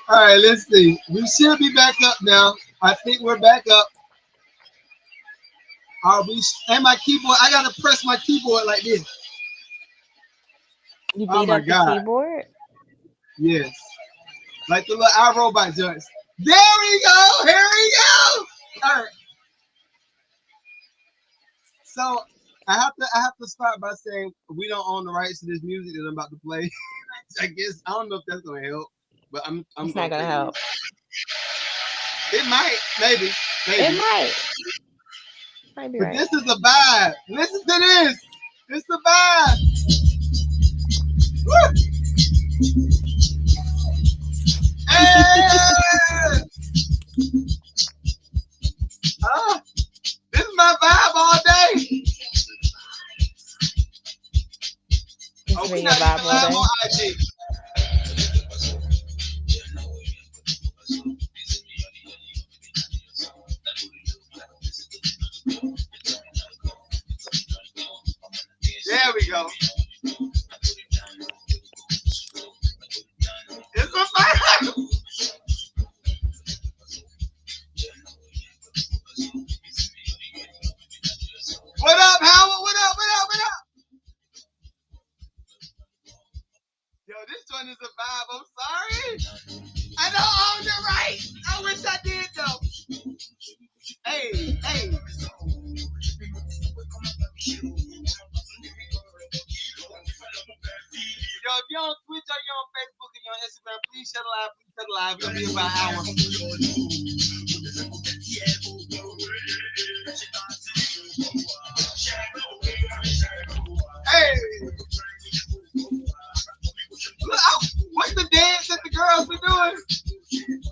All right, let's see. We should be back up now. I think we're back up. Are we? And my keyboard. I gotta press my keyboard like this. You Oh beat my up the god. keyboard? Yes. Like the little iRobot joints. There we go. Here we go. All right. So I have to start by saying we don't own the rights to this music that I'm about to play. I guess I don't know if that's gonna help, but I'm It's not gonna gonna take it. help. It might, maybe, It maybe. might. Might be But right. this is a vibe. Listen to this. It's the vibe. Woo! Hey! Ah, this is my vibe all day. This Oh, has we been your not vibe even all live day. on IG. There we go. It's a vibe. What up, Howard? What up? What up? What up? Yo, this one is a vibe. I'm sorry. I don't own the right. I wish I did though. Hey, hey. Yo, if you're on Twitch or you're on Facebook and you're on Instagram, please share the live. Please share the live. It's gonna be about an hour. Hey, look out. What's the dance that the girls be doing?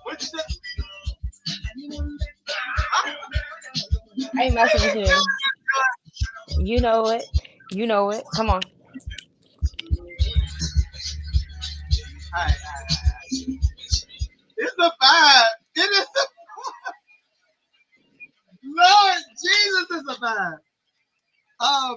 What's the I ain't messing with you. You know it. You know it. Come on. Alright. It's a vibe. It is a Lord Jesus is a vibe. Um,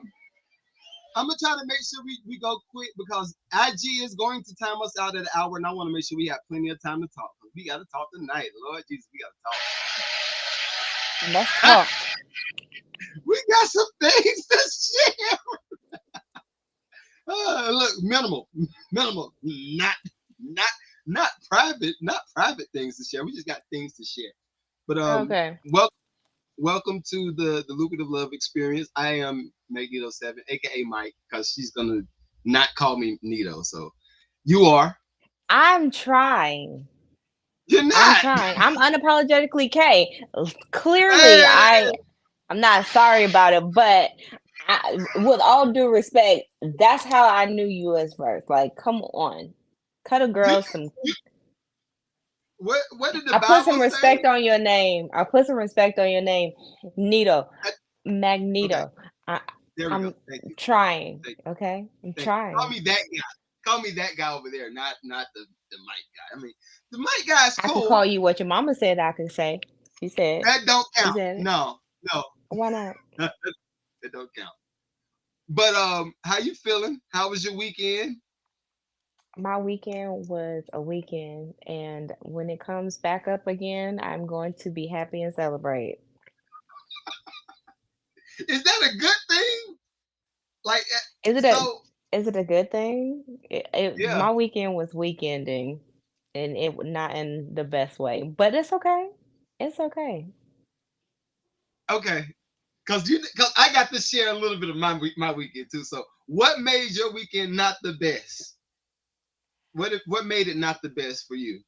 I'm gonna try to make sure we go quick because IG is going to time us out at an hour, and I want to make sure we have plenty of time to talk. We gotta talk tonight, Lord Jesus. We gotta Let's talk. talk. We got some things to share. Look, minimal, not not private things to share. We just got things to share. But Okay. well, welcome to the Lucrative Love Experience. I am Magneto7, aka Mike, because she's gonna not call me Nito. So you are. I'm trying. You're I'm not. trying. I'm unapologetically K. Clearly, Hey, I'm not sorry about it, but with all due respect, that's how I knew you as first. Like, come on, cut a you, girl some. you what did the I put some Bible say? respect on your name. I put some respect on your name, Nito, I- okay, Magneto. I, there we go. I'm Thank you. trying. Thank you. Okay, I'm Thank you. Call trying. me that guy. Call me that guy over there, not the Mike guy. I mean, the Mike guy is I could cool. call you what your mama said I could say. She said. That don't She count. said it. No, no, Why not? that don't count. But how you feeling? How was your weekend? My weekend was a weekend, and when it comes back up again, I'm going to be happy and celebrate. Is that a good thing? Like, Is it a so is it a good thing? yeah, My weekend was weekending, and not in the best way, but it's okay. It's okay. okay. Cause I got to share a little bit of my weekend too. So, what made your weekend not the best? What made it not the best for you?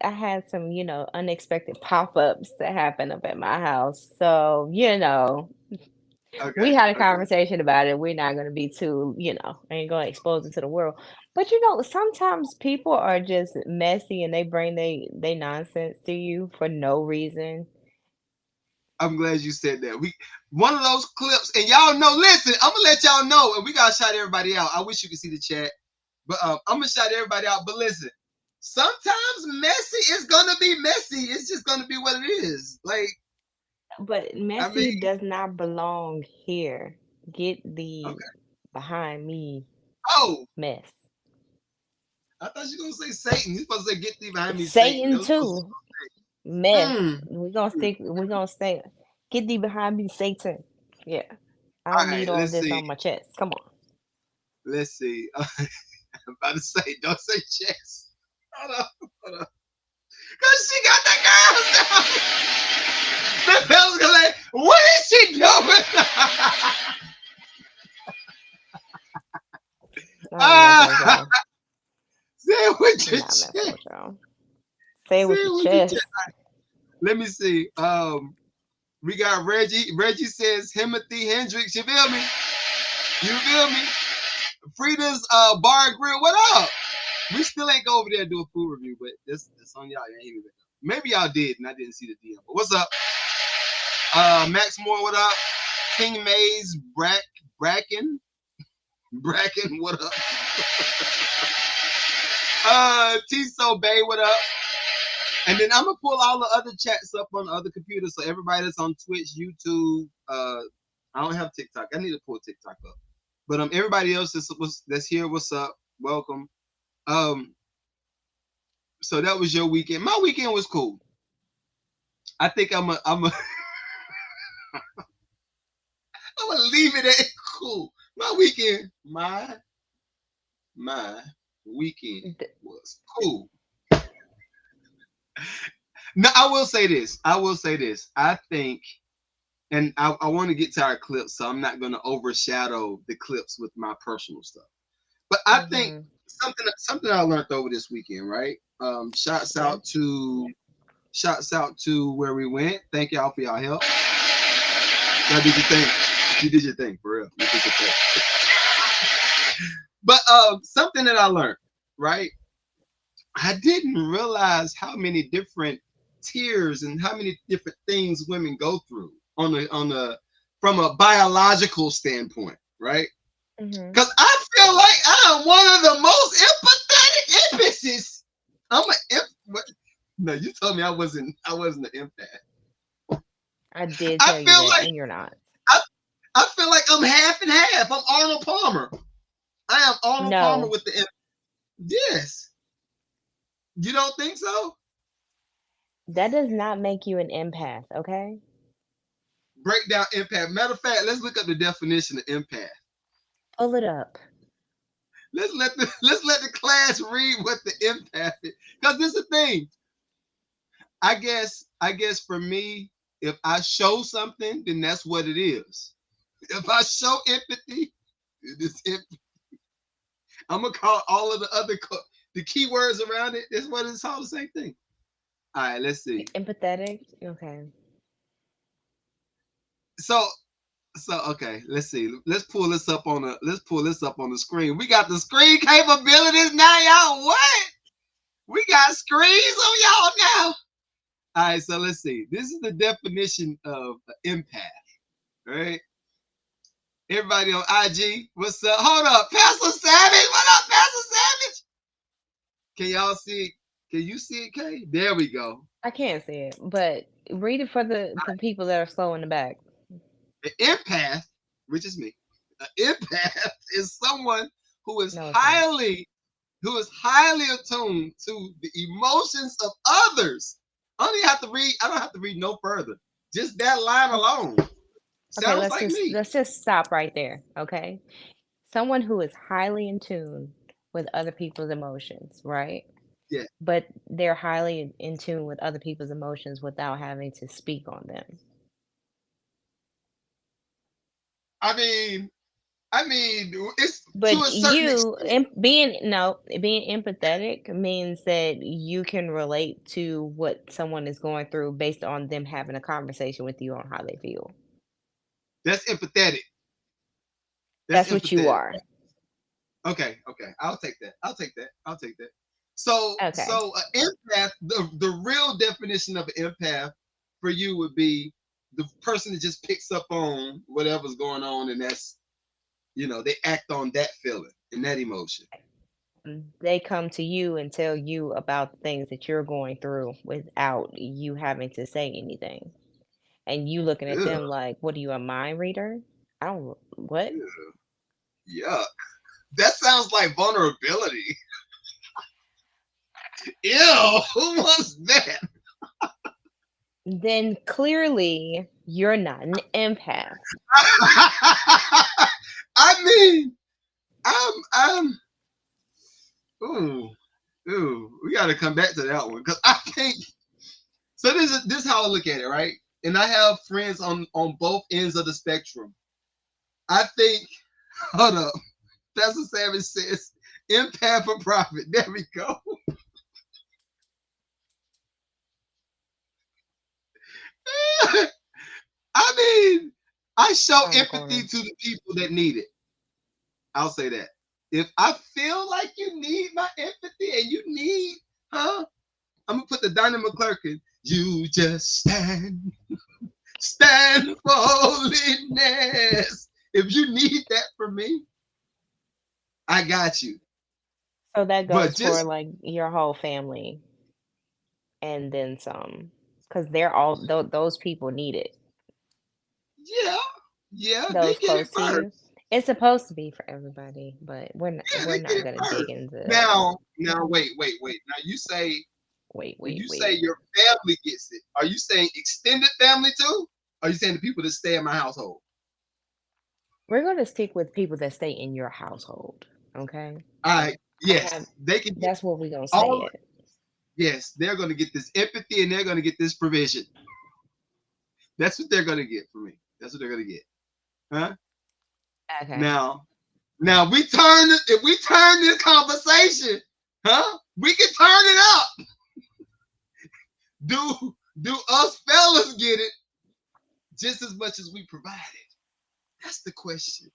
I had some, unexpected pop-ups that happened up at my house. So, Okay, we had a okay. conversation about it. We're not going to be too, I ain't going to expose it to the world. But sometimes people are just messy and they bring they nonsense to you for no reason. I'm glad you said that. We one of those clips, and y'all know. Listen, I'm gonna let y'all know, and we gotta shout everybody out. I wish you could see the chat, but I'm gonna shout everybody out. But listen, sometimes messy is gonna be messy. It's just gonna be what it is. Like, But I mean, messy does not belong here. Get the okay. behind me Oh, mess. I thought you were gonna say Satan. You supposed to say get thee behind me, Satan. That Satan was supposed too. Mess. to. We're gonna stay. Get thee behind me, Satan. Yeah. I All don't right, need all let's this see. on my chest. Come on. Let's see. I'm about to say, don't say chest. Hold on, hold on. Cause she got the girls down. The fellas gonna like, what is she doing? I'm messing with ah, y'all. say it with I'm your not messing chest. with y'all. Say it Say with your it with your chest. chest. Let me see. We got Reggie. Reggie says Timothy Hendricks. You feel me? You feel me? Frida's Bar and Grill. What up? We still ain't go over there and do a food review, but this on y'all. Y'all ain't even maybe y'all did, and I didn't see the DM. But what's up? Max Moore. What up? King Mays. Bracken. Bracken. What up? Tiso Bay. What up? And then I'm gonna pull all the other chats up on the other computers, so everybody that's on Twitch, YouTube. I don't have TikTok. I need to pull TikTok up. But everybody else that's here, what's up? Welcome. Um, so that was your weekend. My weekend was cool. I think I'm gonna leave it at cool. My weekend D- was cool. No, I will say this. I will say this. I think, and I want to get to our clips, so I'm not gonna overshadow the clips with my personal stuff. But I think mhm. something I learned over this weekend, right? Yeah. Shouts out to where we went. Thank y'all for y'all help. Y'all did your thing. You did your thing for real. You did your thing. But something that I learned, right? I didn't realize how many different tiers and how many different things women go through on the from a biological standpoint, right? Mhm. Because I feel like I'm one of the most empathetic emphasis. I'm a what? No, you told me I wasn't an empath. I did I tell you feel that, like and you're not. I, I feel like I'm half and half. I'm Arnold Palmer. I am Arnold Palmer No, with the yes. You don't think so? that does not make you an empath, okay? Break down empath. Matter of fact, let's look up the definition of empath. Pull it up. Let's let the class read what the empath is. Because this is the thing. I guess for me, if I show something, then that's what it is. If I show empathy, it is empathy. I'm gonna call all of the other the keywords around it. That's what it's all the same thing. All right, let's see. Empathetic. Okay. So okay, let's see. Let's pull this up on the screen. We got the screen capabilities now, y'all. What? We got screens on y'all now. All right, so let's see. This is the definition of empath. All right. Everybody on IG, what's up? Hold up, Pastor Savage. What up, Pastor Savage? Can y'all see it? Can you see it, Kay? There we go. I can't see it, but read it for the people that are slow in the back. An empath, which is me, an empath is someone who is No, it's not. highly attuned to the emotions of others. I don't have to read no further. Just that line O- alone Okay, sounds like me. let's just stop right there, okay? Someone who is highly in tune with other people's emotions, right? Yeah. But they're highly in tune with other people's emotions without having to speak on them. I mean, it's to But a certain you extent. being no being empathetic means that you can relate to what someone is going through based on them having a conversation with you on how they feel. That's empathetic. That's That's what you empathetic. are. Okay, okay. I'll take that. I'll take that. I'll take that. So, Okay. empath, the real definition of an empath for you would be the person that just picks up on whatever's going on, and they act on that feeling and that emotion. They come to you and tell you about the things that you're going through without you having to say anything. And you looking at Ugh, them like, "What are you, a mind reader?" I don't what? ugh, yuck. That sounds like vulnerability. Ew, who wants that? Then clearly you're not an empath. I mean, I'm ooh, we gotta come back to that one. Because I think so this is how I look at it, right? And I have friends on both ends of the spectrum. I think, hold up, Pastor Savage says, empath for profit. There we go. I mean, I show I'm empathy going. to the people that need it. I'll say that. If I feel like you need my empathy and you need, huh? I'm gonna put the Donnie McClurkin. You just stand for holiness. If you need that from me, I got you. So that But goes for just like your whole family and then some, because they're all those people need it. yeah, yeah, they Those get it close to first. you. It's supposed to be for everybody, but Yeah, we're they get not it gonna dig first. into that. Now, wait. Now you say Wait, when wait, you say wait. your family gets it, are you saying extended family too? Are you saying the people that stay in my household? We're gonna stick with people that stay in your household. Okay. I I have yes, they can get that's where we're gonna stay all. at. Yes, they're going to get this empathy and they're going to get this provision. That's what they're going to get from me. That's what they're going to get. Huh? Okay. Now, if we turn this conversation, huh? We can turn it up. Do us fellas get it just as much as we provided? That's the question.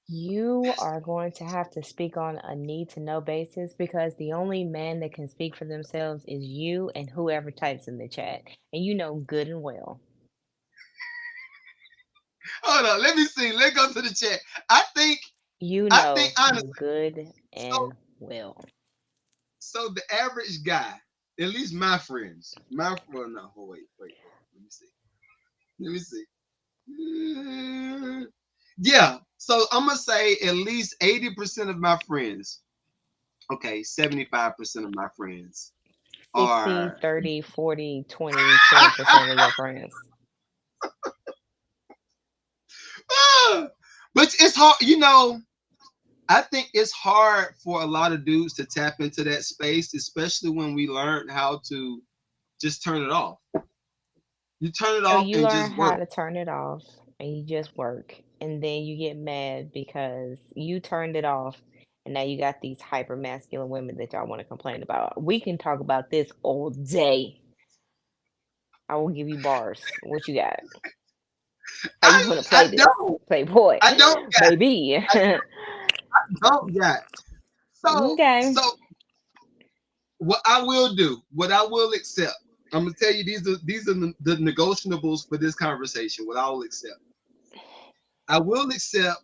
You That's are the going to have to speak on a need to know basis because the only man that can speak for themselves is you and whoever types in the chat. And you know good and well. hold on. Let me see. Let's go to the chat. I think You I think know honestly, good so and well. so the average guy, at least my friends, my well no, wait. Let me see. Let me see. Yeah. So I'm gonna say at least 80% of my friends, okay, 75% of my friends 60, are 30, 40, 20, 10% of your friends. but it's hard, I think it's hard for a lot of dudes to tap into that space, especially when we learn how to just turn it off. You turn it So off you and learn just how work. to turn it off and you just work. And then you get mad because you turned it off and now you got these hyper masculine women that y'all want to complain about. We can talk about this all day. I will give you bars. What you got? How you want to play I this? don't. Playboy, I don't got. baby. I don't got. So Okay. what I will accept. I'm gonna tell you these are the negotiables for this conversation. What I will accept. I will accept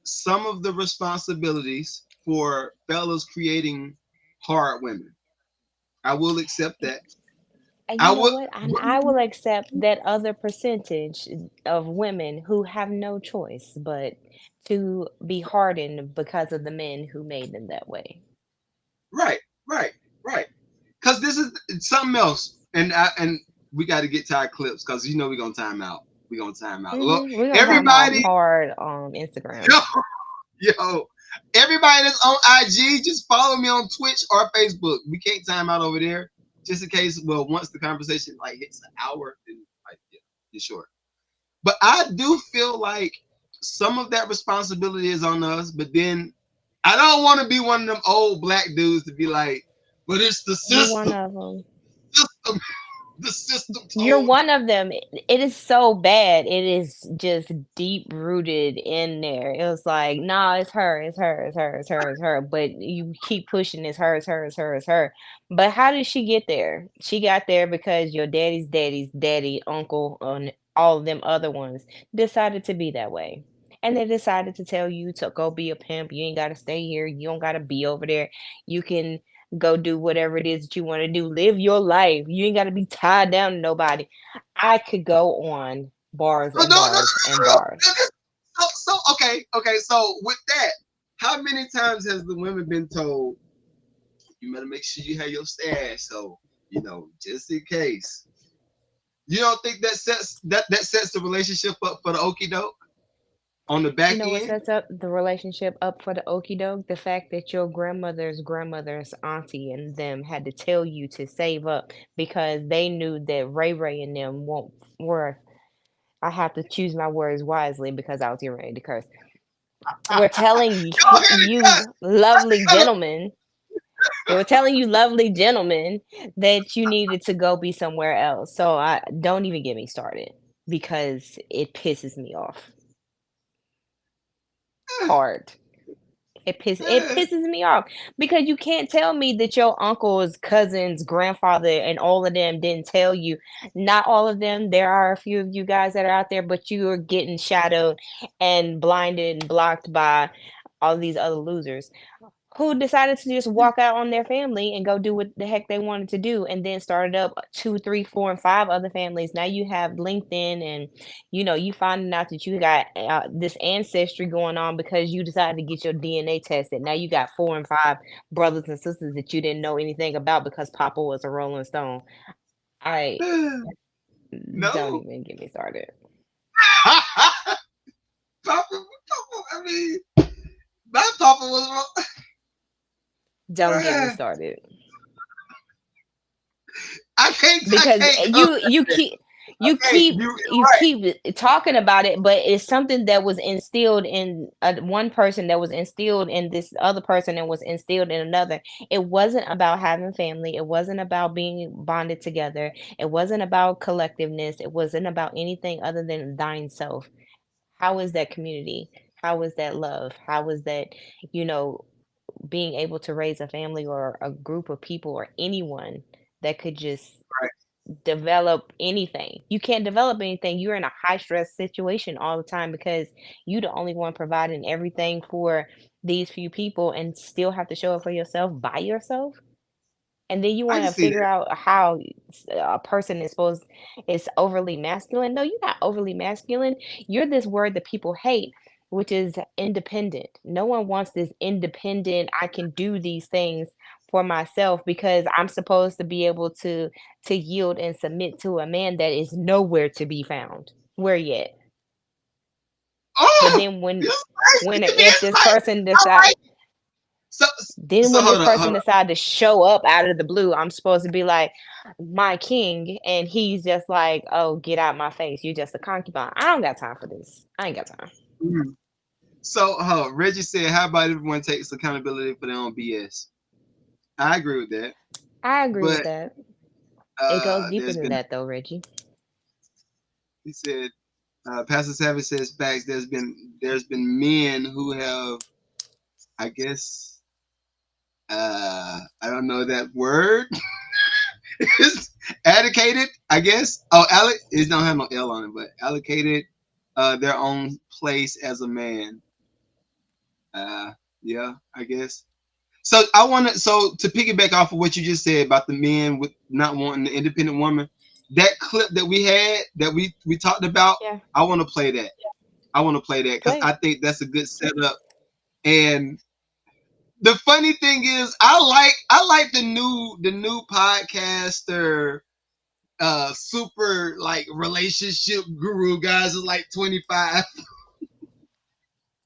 some of the responsibilities for fellas creating hard women. I will accept that. And you I know would. what? And I will accept that other percentage of women who have no choice but to be hardened because of the men who made them that way. Right, right, right. Because this is something else, and we got to get to our clips because we're gonna time out. We're gonna time out. Look, We're gonna time out everybody, hard on Instagram. yo, yo, everybody that's on IG, just follow me on Twitch or Facebook. We can't time out over there, just in case. Well, once the conversation like hits an hour, then like yeah, you're short. But I do feel like some of that responsibility is on us. But then I don't want to be one of them old black dudes to be like, but it's the You're one system. of them. System. The system You're told one of them. It is so bad. It is just deep rooted in there. It was like, nah, it's her, it's her, it's her, it's her, it's her. But you keep pushing it's her, it's her, it's her, it's her. But how did she get there? She got there because your daddy's daddy, uncle, and all of them other ones decided to be that way. And they decided to tell you to go be a pimp. You ain't got to stay here. You don't got to be over there. You can go do whatever it is that you want to do. Live your life. You ain't got to be tied down to nobody. I could go on bars no, and bars and bars. okay. So with that, how many times has the women been told you better make sure you have your stash. So, just in case. You don't think that sets the relationship up for the okie doke on the You back know what end? sets up the relationship up for the okie doke? The fact that your grandmother's auntie and them had to tell you to save up because they knew that Ray Ray and them won't were I have to choose my words wisely because I was getting ready to curse. We're telling Go ahead and cut. you lovely gentlemen, they were telling you lovely gentlemen that you needed to go be somewhere else. So I don't even get me started because it pisses me off hard. It pisses me off because you can't tell me that your uncle's cousins, grandfather, and all of them didn't tell you. Not all of them. There are a few of you guys that are out there, but you are getting shadowed and blinded and blocked by all these other losers who decided to just walk out on their family and go do what the heck they wanted to do and then started up two, three, four, and five other families. Now you have LinkedIn and you finding out that you got this ancestry going on because you decided to get your DNA tested. Now you got four and five brothers and sisters that you didn't know anything about because Papa was a Rolling Stone. I don't No. even get me started. Papa, I mean, my Papa was. Don't get me started. I Because can't come you back you there. keep I you can't. keep You're you right. keep talking about it, but it's something that was instilled in one person, that was instilled in this other person, and was instilled in another. It wasn't about having family, it wasn't about being bonded together, it wasn't about collectiveness, it wasn't about anything other than thine self. How is that community? How is that love? How is that, you know being able to raise a family or a group of people or anyone that could just Right. develop anything? You can't develop anything. You're in a high stress situation all the time because you the only one providing everything for these few people and still have to show up for yourself by yourself. And then you I want can to see figure that. out how a person is overly masculine. No, you're not overly masculine. You're this word that people hate, which is independent. No one wants this independent, I can do these things for myself because I'm supposed to be able to yield and submit to a man that is nowhere to be found. Where yet? But Oh, then when this crazy. when or Give me if this insight. person All decide right. So, then so when this hold on, person hold on. decide to show up out of the blue, I'm supposed to be like, my king, and he's just like, oh, get out my face. You're just a concubine. I don't got time for this. I ain't got time. Mhm. So, Reggie said, "How about everyone takes accountability for their own BS?" I agree with that, I agree with but that. It goes deeper there's than been. that though, Reggie. He said, Pastor Savage says facts. There's been men who have, I guess, I don't know that word. It's allocated, I guess. Oh, it don't have no L on it, but allocated their own place as a man. Uh, yeah, I guess. So to piggyback off of what you just said about the men with not wanting the independent woman, that clip that we had that we talked about, Yeah, I want to play that. I want to play that because play I it. think that's a good setup. And the funny thing is, I like the new podcaster, super like relationship guru guys are like 25.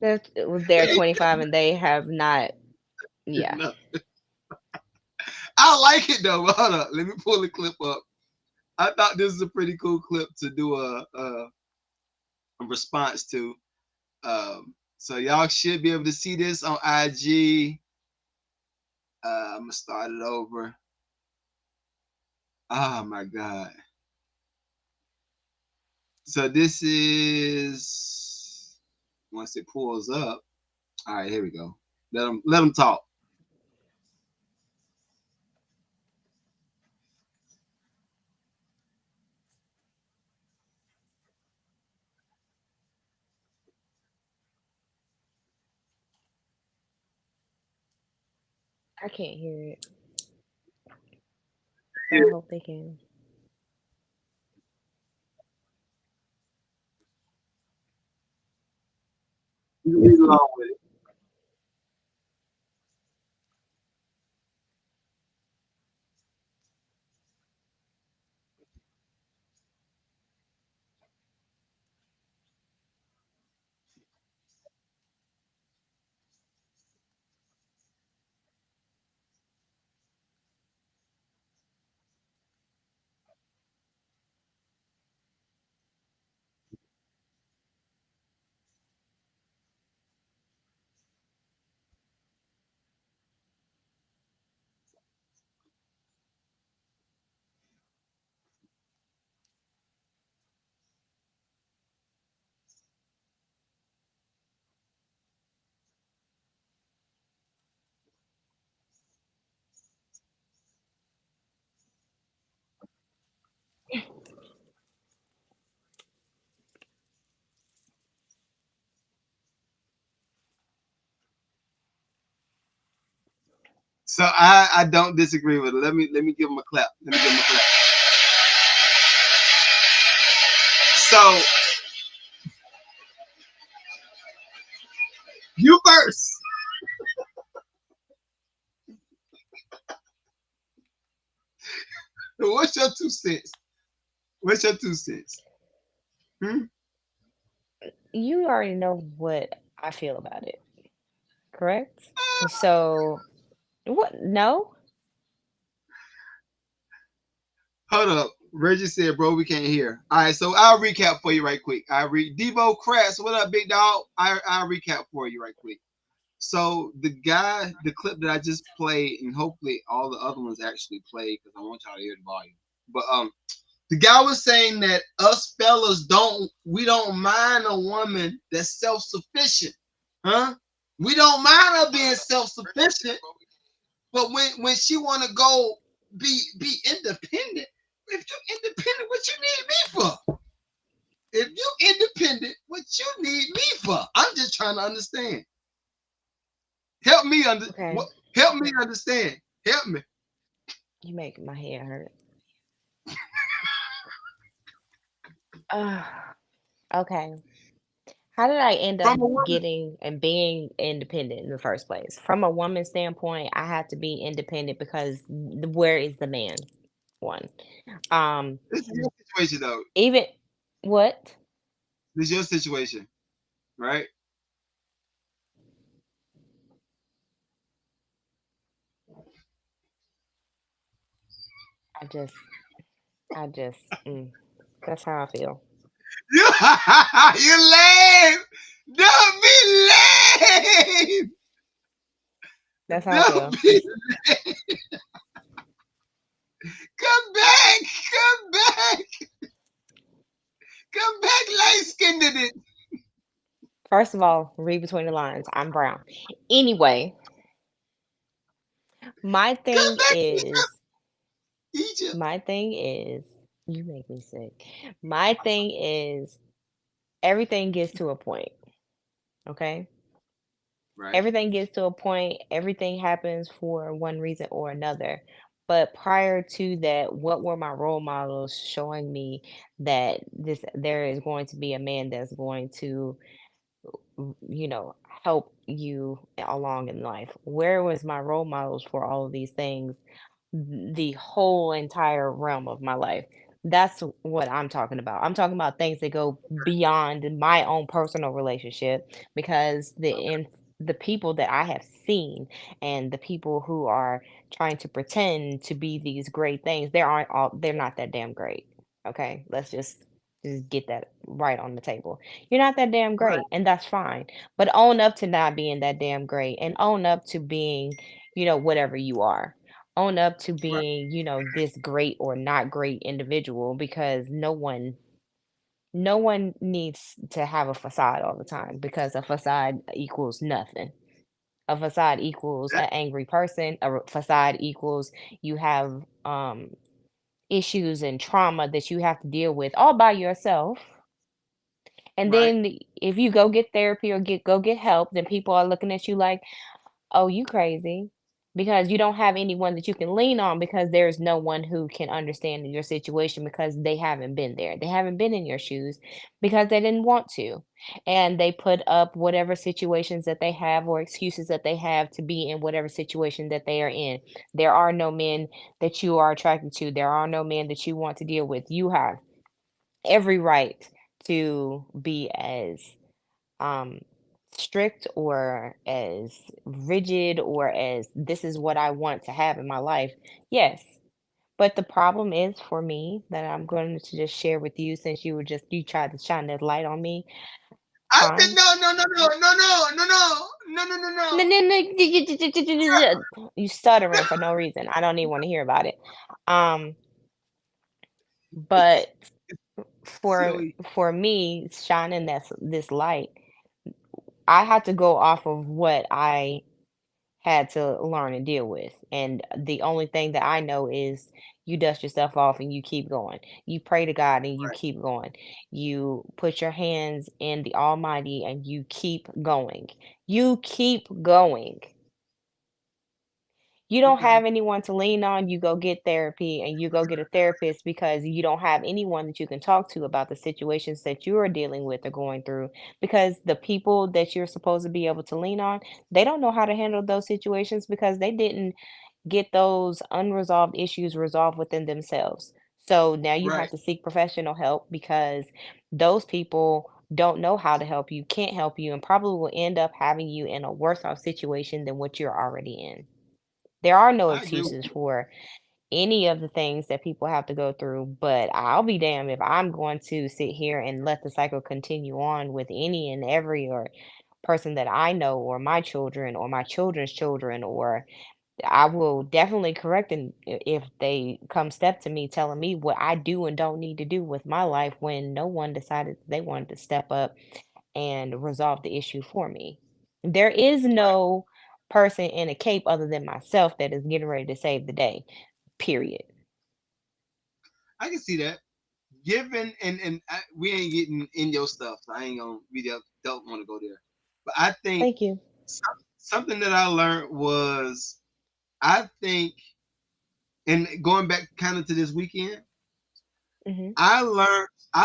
They're 25 and they have not. Yeah, I like it though. Hold up, let me pull the clip up. I thought this was a pretty cool clip to do a response to. So y'all should be able to see this on IG. I'm gonna start it over. Oh my god. So this is once it pulls up. All right, here we go. Let them talk. I can't hear it, so I hope they can. You can read along with it. So I don't disagree with it. Let me give him a clap. Let me give him a clap. So you first. What's your 2 cents? What's your 2 cents? Hmm? You already know what I feel about it, correct? So, what? No? Hold up. Reggie said, bro, we can't hear. All right, so I'll recap for you right quick. I read Debo Kratz. What up, big dog? I'll recap for you right quick. So the clip that I just played, and hopefully all the other ones actually played because I want y'all to hear the volume. But the guy was saying that us fellas we don't mind a woman that's self sufficient, huh? We don't mind her being self sufficient, but when she want to go be independent, if you independent, what you need me for? If you independent, what you need me for? I'm just trying to understand. Help me under Okay. what? Help me understand. Help me. You make my head hurt. Uh, okay. How did I end up From a woman, getting and being independent in the first place? From a woman's standpoint, I had to be independent because where is the man? One. Um, this is your situation though. even what? This is your situation, right? I just, that's how I feel. You, you lame. Don't be lame. That's how I Don't feel. be. Come back. Come back. Come back. Light skinned it. First of all, read between the lines. I'm brown. Anyway, my Come thing back, is, Egypt. my thing is, you make me sick. My thing is, everything gets to a point, okay? Right. Everything gets to a point, everything happens for one reason or another. But prior to that, what were my role models showing me that there is going to be a man that's going to help you along in life? Where was my role models for all of these things the whole entire realm of my life? That's what I'm talking about. I'm talking about things that go beyond my own personal relationship because the people that I have seen and the people who are trying to pretend to be these great things, they're not that damn great. Okay? Let's just get that right on the table. You're not that damn Right. great, and that's fine. But own up to not being that damn great and own up to being, whatever you are. Own up to Right. being, this great or not great individual because no one needs to have a facade all the time because a facade equals nothing. A facade equals That, an angry person. Facade equals you have issues and trauma that you have to deal with all by yourself. And right. then if you go get therapy or get help, then people are looking at you like, "Oh, you crazy." Because you don't have anyone that you can lean on because there's no one who can understand your situation because they haven't been there. They haven't been in your shoes because they didn't want to. And they put up whatever situations that they have or excuses that they have to be in whatever situation that they are in. There are no men that you are attracted to. There are no men that you want to deal with. You have every right to be as um strict or as rigid or as this is what I want to have in my life. Yes. But the problem is for me that I'm going to just share with you since you tried to shine that light on me. I said Fine. no, no, no, no, no, no, no, no, no, no, no, No, no. no, no, you stuttering for no reason. I don't even want to hear about it. Um, but for Silly. for me shining this light, I had to go off of what I had to learn and deal with. And the only thing that I know is you dust yourself off and you keep going. You pray to God and you Right. keep going. You put your hands in the Almighty and you keep going. You keep going. You don't Okay. have anyone to lean on, you go get therapy and you go get a therapist because you don't have anyone that you can talk to about the situations that you are dealing with or going through. Because the people that you're supposed to be able to lean on, they don't know how to handle those situations because they didn't get those unresolved issues resolved within themselves. So now you Right. have to seek professional help because those people don't know how to help you, can't help you, and probably will end up having you in a worse off situation than what you're already in. There are no I agree with excuses you. for any of the things that people have to go through, but I'll be damned if I'm going to sit here and let the cycle continue on with any and every or person that I know or my children or my children's children, or I will definitely correct them if they come step to me telling me what I do and don't need to do with my life when no one decided they wanted to step up and resolve the issue for me. There is Right. no person in a cape other than myself that is getting ready to save the day. Period. I can see that. Given we ain't getting in your stuff, so I ain't gonna don't want to go there. But I think Thank you. something that I learned was I think, and going back kind of to this weekend, Mhm. I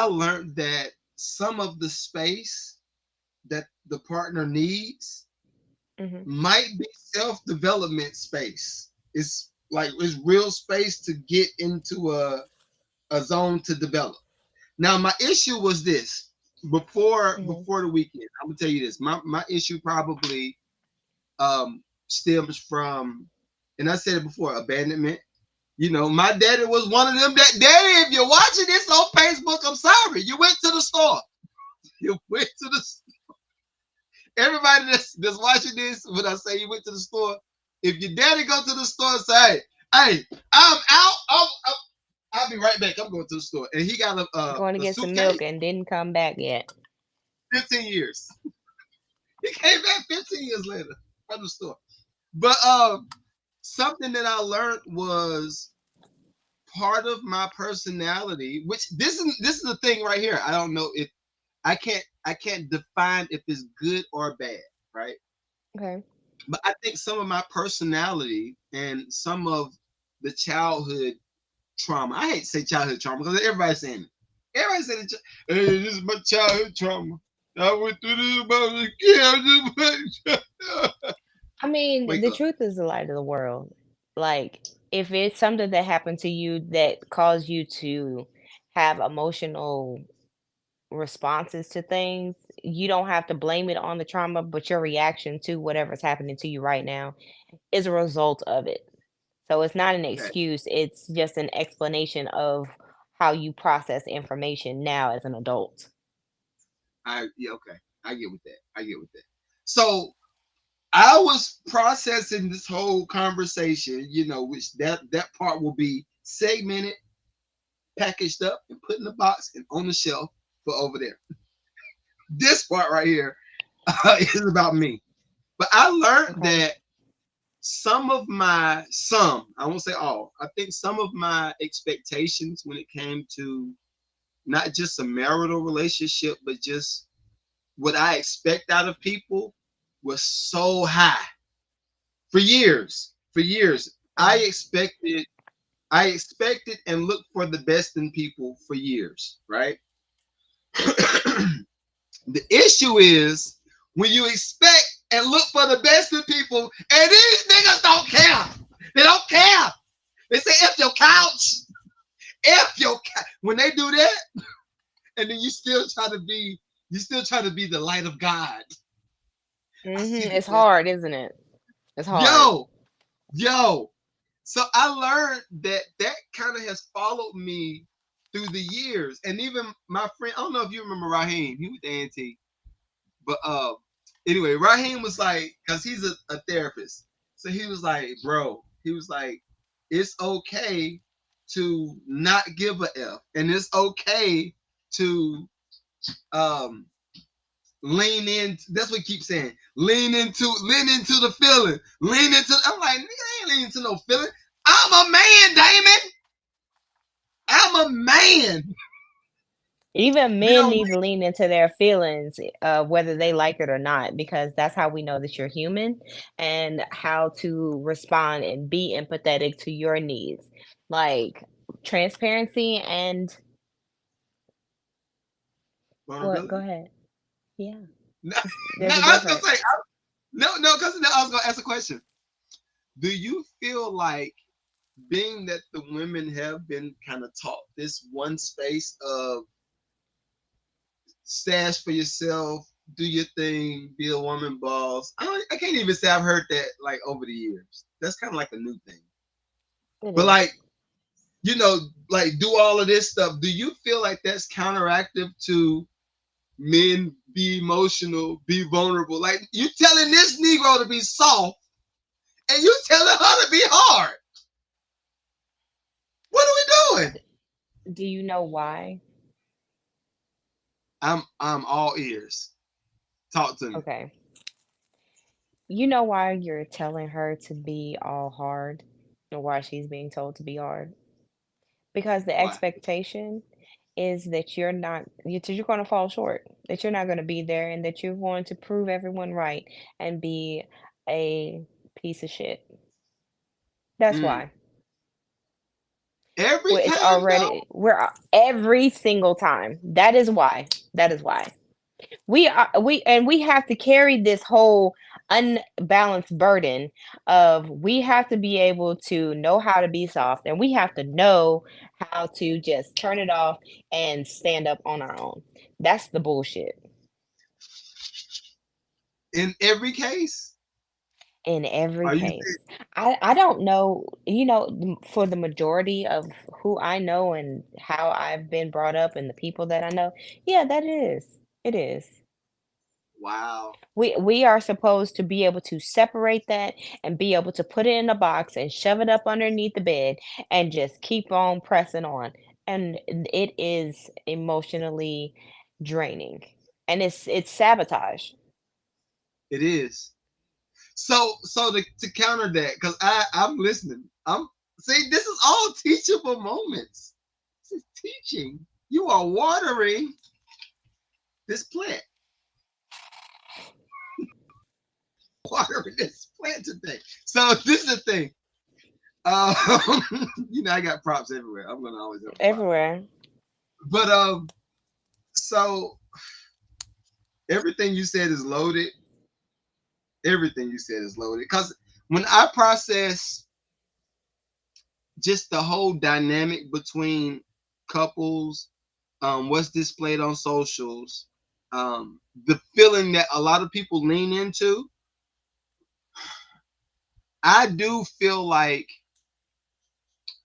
learned that some of the space that the partner needs Mhm. might be self development space. It's real space to get into a zone to develop. Now my issue was this Mhm. before the weekend. I'm gonna tell you this. My issue probably stems from, and I said it before, abandonment. You know, my daddy was one of them. That daddy, if you're watching this on Facebook, I'm sorry. You went to the store. You went to the everybody that's watching this. When I say you went to the store, if your daddy go to the store and say, "Hey, I'm out. I'll be right back. I'm going to the store," and he got Going to a get some suitcase. milk and didn't come back yet. 15 years. He came back 15 years later from the store. But something that I learned was part of my personality, which this is the thing right here. I don't know if I can't define if it's good or bad, right? Okay. But I think some of my personality and some of the childhood trauma. I hate to say childhood trauma because everybody's saying it. Everybody's saying, "Hey, this is my childhood trauma. I went through this when I was a kid." I mean, Wake the up. truth is the light of the world. Like, if it's something that happened to you that caused you to have emotional responses to things, you don't have to blame it on the trauma, but your reaction to whatever's happening to you right now is a result of it. So it's not an Okay. excuse, it's just an explanation of how you process information now as an adult. Yeah, okay. I get with that. I get with that. So I was processing this whole conversation, which that part will be segmented, packaged up, and put in a box and on the shelf for over there. This part right here is about me. But I learned Okay. that I won't say all, I think some of my expectations when it came to not just a marital relationship, but just what I expect out of people was so high for years. For years, I Mhm. expected, I expected and looked for the best in people for years, right? The issue is when you expect and look for the best in people, and these niggas don't care. They don't care. They say, "If your couch, if your when they do that, and then you still try to be the light of God. I see Mhm. the It's best. hard, isn't it? It's hard. Yo, yo. So I learned that kind of has followed me through the years, and even my friend. I don't know if you remember Raheem. He was the auntie. But anyway, Raheem was like, because he's a therapist. So he was like, bro, he was like, it's okay to not give a F. And it's okay to um lean in. That's what he keeps saying. Lean into the feeling. Lean into I'm like, nigga, I ain't leaning into no feeling. I'm a man, Damon. I'm a man. Even We men don't need to lean into their feelings, whether they like it or not, because that's how we know that you're human and how to respond and be empathetic to your needs. Like transparency and what? Go vulnerability. ahead. Yeah, No, no, there's a I was gonna say difference. no, because I was gonna ask a question. Do you feel like being that the women have been kind of taught this one space of stash for yourself, do your thing, be a woman boss? I can't even say I've heard that like over the years. That's kind of like a new thing. It But is. like, like do all of this stuff. Do you feel like that's counteractive to men be emotional, be vulnerable? Like you telling this Negro to be soft and you telling her to be hard. What are we doing? Do you know why? I'm all ears. Talk to me. Okay. You know why you're telling her to be all hard and why she's being told to be hard? Because the Why? expectation is that you're going to fall short, that you're not going to be there, and that you're going to prove everyone right and be a piece of shit. That's Mm. why. Every Well, it's time though. already we're every single time. That is why. That is why. We have to carry this whole unbalanced burden of we have to be able to know how to be soft and we have to know how to just turn it off and stand up on our own. That's the bullshit In every case, in every are you case. I don't know, for the majority of who I know and how I've been brought up and the people that I know, yeah, that is. It is. wow? We are supposed to be able to separate that and be able to put it in a box and shove it up underneath the bed and just keep on pressing on. And it is emotionally draining. And it's sabotage. It is. So to counter that, because I'm listening. I'm See, this is all teachable moments. This is teaching. You are watering this plant. Watering this plant today. So this is the thing. Um, I got props everywhere. I'm gonna always have props. Everywhere. But so everything you said is loaded. Everything you said is loaded. Because when I process just the whole dynamic between couples, what's displayed on socials, the feeling that a lot of people lean into, I do feel like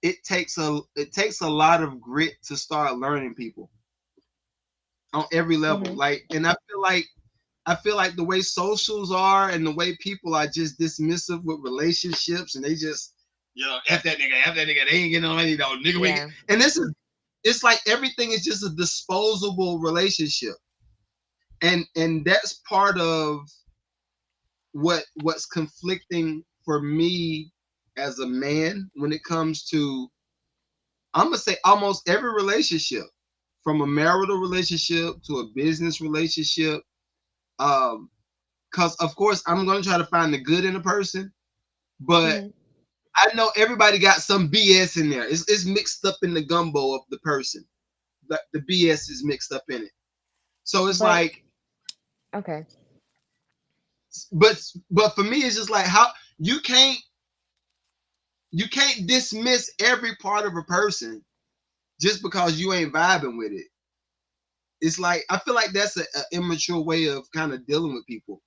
it takes a lot of grit to start learning people on every level. Mhm. Like, and I feel like the way socials are and the way people are just dismissive with relationships and they just, F that nigga, they ain't getting on any nigga. Yeah. And it's like everything is just a disposable relationship. And that's part of what's conflicting for me as a man when it comes to, I'm gonna say, almost every relationship, from a marital relationship to a business relationship. Because of course I'm gonna try to find the good in a person, but Mhm. I know everybody got some BS in there. It's mixed up in the gumbo of the person. The BS is mixed up in it. So it's But like, okay. but for me, it's just like how you can't you can't dismiss every part of a person just because you ain't vibing with it. It's like I feel like that's a immature way of kind of dealing with people.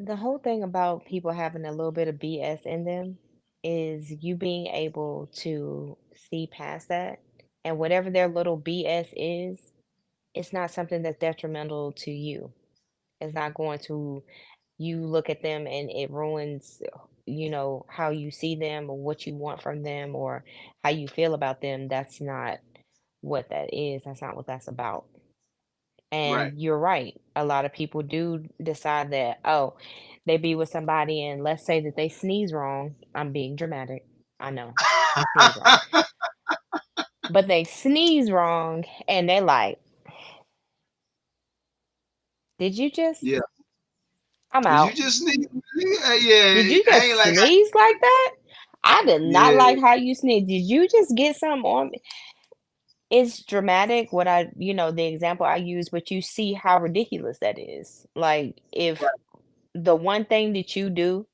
The whole thing about people having a little bit of BS in them is you being able to see past that. And whatever their little BS is, it's not something that's detrimental to you. It's not going to you look at them and it ruins, how you see them or what you want from them or how you feel about them. That's not what that is. That's not what that's about. Right. And you're right. A lot of people do decide that, oh, they be with somebody and let's say that they sneeze wrong. I'm being dramatic. I know. Sneeze wrong. but they sneeze wrong and they like, did you just? Yeah. I'm Did you out. just sneeze? Yeah, Did yeah. you I just ain't like, sneeze like that? I did not yeah. like how you sneezed. Did you just get something on me? It's dramatic what the example I use, but you see how ridiculous that is. Like if the one thing that you do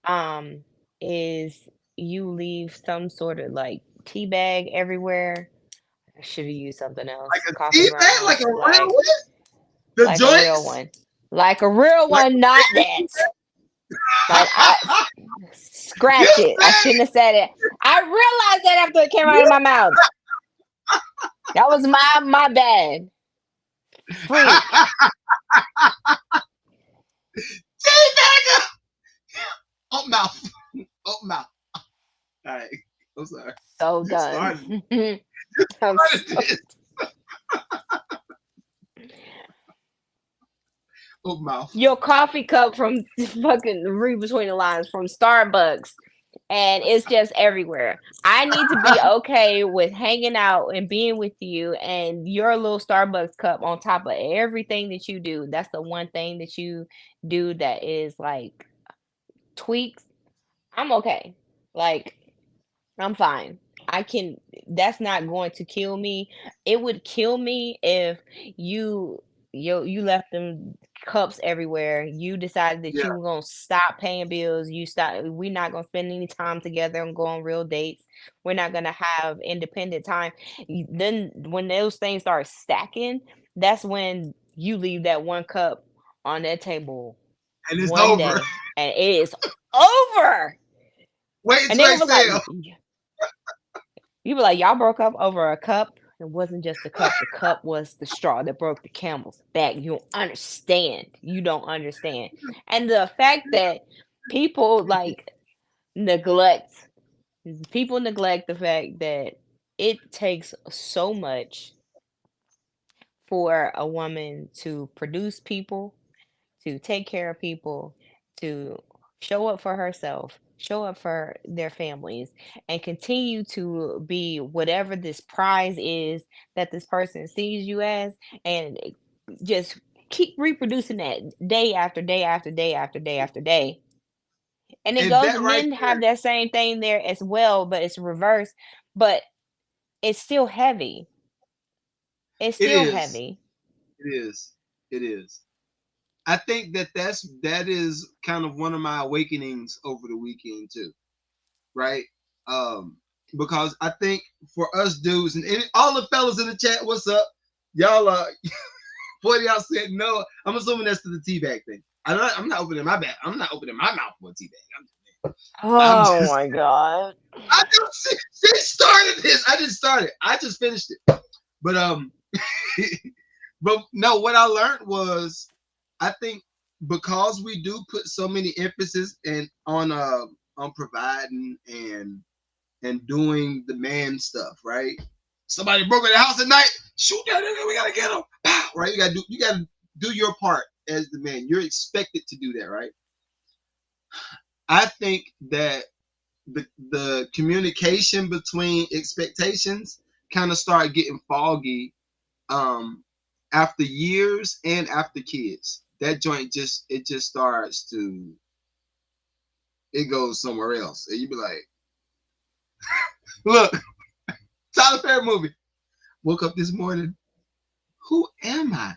um is you leave some sort of like tea bag everywhere. I should have used something Like else. a Coffee tea bag, like grounds, a real one? The like a real joints? one. Like a real Like one, not that. Like I you scratch it. I said shouldn't have said it. I realized that after it came out of my mouth. That was my bad. Freak. tea bag up mouth. Up mouth. All right. I'm sorry. So You done. started. You I'm started so this. Up mouth. your coffee cup from fucking read between the lines from Starbucks and it's just everywhere. I need to be okay with hanging out and being with you and your little Starbucks cup on top of everything that you do. That's the one thing that you do that is like tweaks. I'm okay. Like I'm fine. I can That's not going to kill me. It would kill me if you you left them cups everywhere. You decided that Yeah. you were gonna stop paying bills. We're not gonna spend any time together and go on real dates. We're not gonna have independent time. Then when those things start stacking, that's when you leave that one cup on that table And it's one over. day and it is over. Wait And until they they gonna be like, sell. you be like, y'all broke up over a cup. It wasn't just the cup. The cup was the straw that broke the camel's back. You don't understand. You don't understand. And the fact that people like neglect, people neglect the fact that it takes so much for a woman to produce people, to take care of people, to show up for herself, show up for their families, and continue to be whatever this prize is that this person sees you as, and just keep reproducing that day after day after day after day after day. And it And goes, that right men there, have that same thing there as well, but it's reversed. But it's still heavy. It's it still is. heavy. It is. It is. I think that is kind of one of my awakenings over the weekend too, right? Um, because I think for us dudes and all the fellas in the chat, what's up? Y'all 40 y'all said no. I'm assuming that's to the teabag thing. I'm not opening my back. I'm not opening my mouth for a teabag. I'm Oh just my god. I just she started this. I didn't start it. I just finished it. But but no, what I learned was I think because we do put so many emphasis and on providing and doing the man stuff, right? Somebody broke in the house at night, shoot that nigga, we gotta get him. Pow, right? You gotta do your part as the man. You're expected to do that, right? I think that the communication between expectations kind of start getting foggy um after years and after kids. That joint just starts to it goes somewhere else. And you be like, look, Tyler Perry movie. Woke up this morning. Who am I?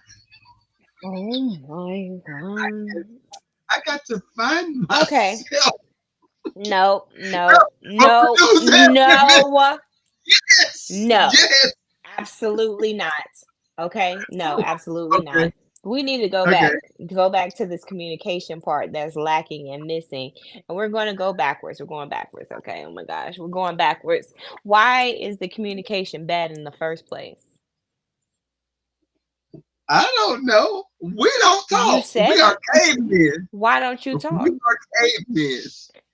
Oh my god. I got to find Okay. myself. No, No, no, but no, produce that. no, Yes, no. yes. Absolutely not. Okay? No, absolutely Okay, not. We need to okay. go back to this communication part that's lacking and missing. And we're going to go backwards. We're going backwards. Okay? Oh my gosh. We're going backwards. Why is the communication bad in the first place? I don't know. We don't You talk. said We are it. cavemen. Why don't you We talk? are cavemen.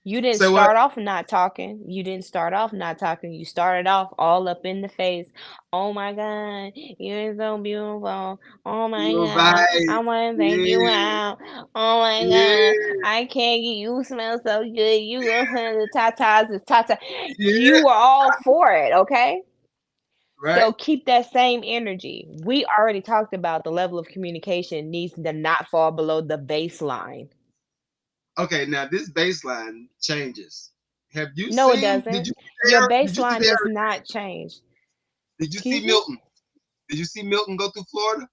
You didn't So what? start off not talking. You didn't start off not talking. You started off all up in the face. Oh my God, you're so beautiful. Oh my You're God, right. I want to take you Yeah, out. Oh my God, yeah, I can't get you smell so good. You go to the tatas, the tata. yeah. You were all for it, okay? right? So keep that same energy. We already talked about the level of communication needs to not fall below the baseline. Okay, now this baseline changes. Have you No, it seen? Did doesn't. you Your did you see baseline the does not change. Did you see Excuse me? Milton? Did you see Milton go through Florida?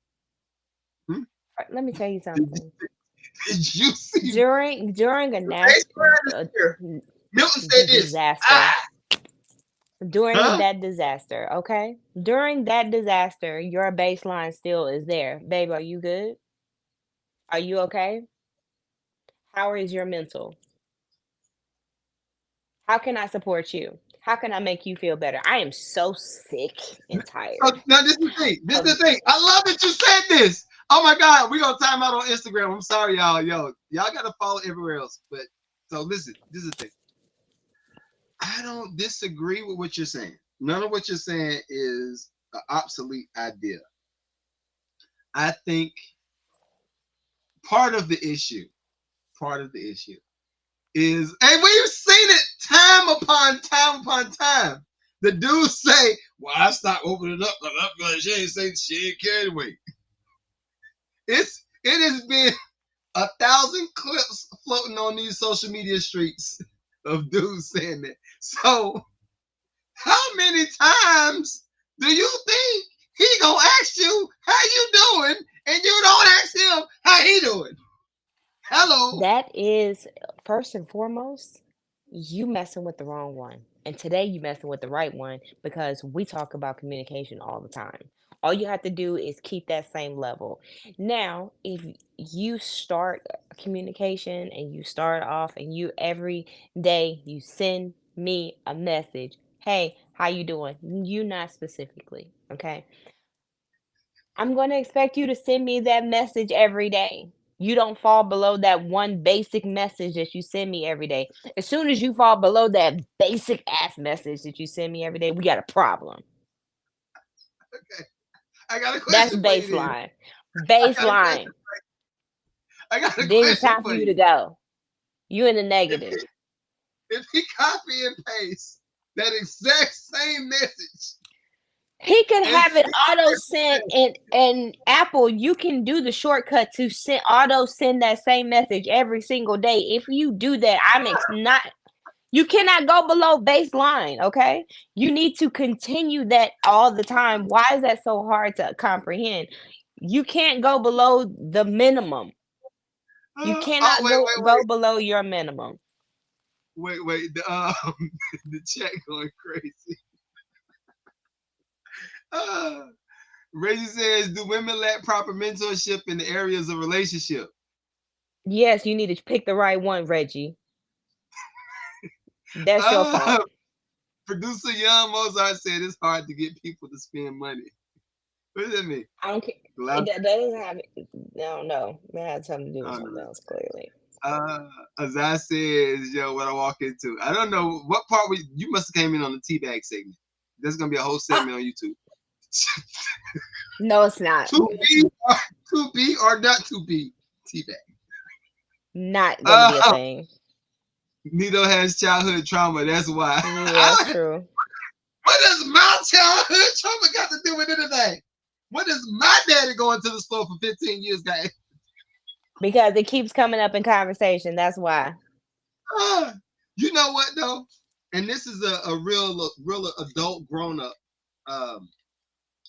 Hmm? Let me tell you Did, something. did you see During a the national baseline is here? Milton said this. disaster, Ah, during huh? that disaster, okay? During that disaster, your baseline still is there. Babe, are you good? Are you okay? How is your mental? How can I support you? How can I make you feel better? I am so sick and So tired now this is the thing. This is the of thing. I love that you said this. Oh my God, we gonna time out on Instagram. I'm sorry, y'all. Y'all gotta follow everywhere else. But so listen, this is the thing. I don't disagree with what you're saying. None of what you're saying is an obsolete idea. I think part of the issue, part of the issue is, and we've seen it time upon time upon time. The dudes say, "Well, I stopped opening up because I'm gonna she ain't saying she ain't carried away." It has been 1,000 clips floating on these social media streets of dudes saying that. So, how many times do you think he gonna ask you how you doing, and you don't ask him how he doing? Hello. that is first and foremost, you messing with the wrong one. And today you messing with the right one because we talk about communication all the time. All you have to do is keep that same level. Now, if you start communication and you start off and you every day you send me a message, hey, how you doing? You not specifically, okay? I'm going to expect you to send me that message every day. You don't fall below that one basic message that you send me every day. As soon as you fall below that basic ass message that you send me every day, we got a problem. Okay, I got a That's question for you then. baseline. I got a question. Baseline. I got a Then it's question time for for you you. to go. You in the If negative. he copy and paste that exact same message He could and have it send auto it sent back, and Apple, you can do the shortcut to send auto send that same message every single day. If you do that, not you cannot go below baseline, okay? You need to continue that all the time. Why is that so hard to comprehend? You can't go below the minimum. You oh cannot wait, go below your minimum. wait. The chat going crazy. Uh, Reggie says, "Do women lack proper mentorship in the areas of relationship?" Yes, you need to pick the right one, Reggie. That's your Uh, fault. Producer Young Mozart said it's hard to get people to spend money. What does that mean? I don't care. Well, That doesn't have no, no. That has something to do I with don't something know. else, clearly. As I says, yo, what I walk into. I don't know what part you must have came in on the teabag segment. There's gonna be a whole Ah, segment on YouTube. no, it's not. To be or to be or not to be teabag. Not gonna be a Uh, thing. Nito has childhood trauma. That's why. Yeah, that's true. What does my childhood trauma got to do with anything? What does my daddy going to the store for 15 years got? Because it keeps coming up in conversation. That's why. Uh, you know what though? And this is a real adult grown up um,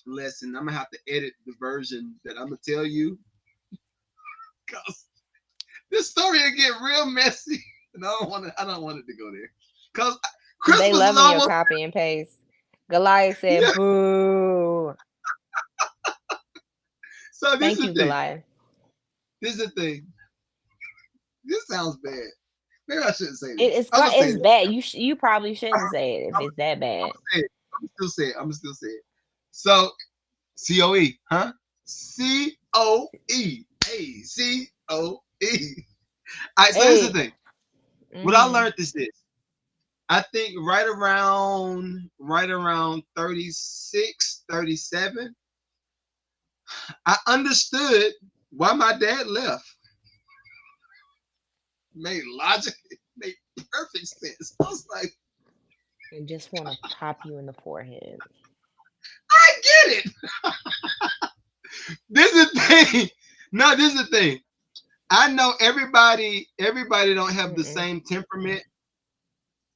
lesson. I'm gonna have to edit the version that I'm gonna tell you because this story will get real messy, and I don't want it to go there because They Christmas is loving your almost. copy and paste. Goliath said, Yeah. "Boo." So this Thank is you, the thing. Goliath. This is the thing. This sounds bad. Maybe I shouldn't say It, this. I'm gonna say it's this. bad. You probably shouldn't say it if it's that bad. I'm gonna say it. I'm gonna still say it. I'm gonna still say it. So COE, huh? COE. Hey, COE. All right, so here's the Hey. thing. What I Mm-hmm. learned is this. I think right around 36, 37, I understood why my dad left. Made logic, made perfect sense. I was like, I just want to pop you in the forehead. get it. This is the thing. No, this is the thing. I know everybody don't have the Mm-mm. same temperament,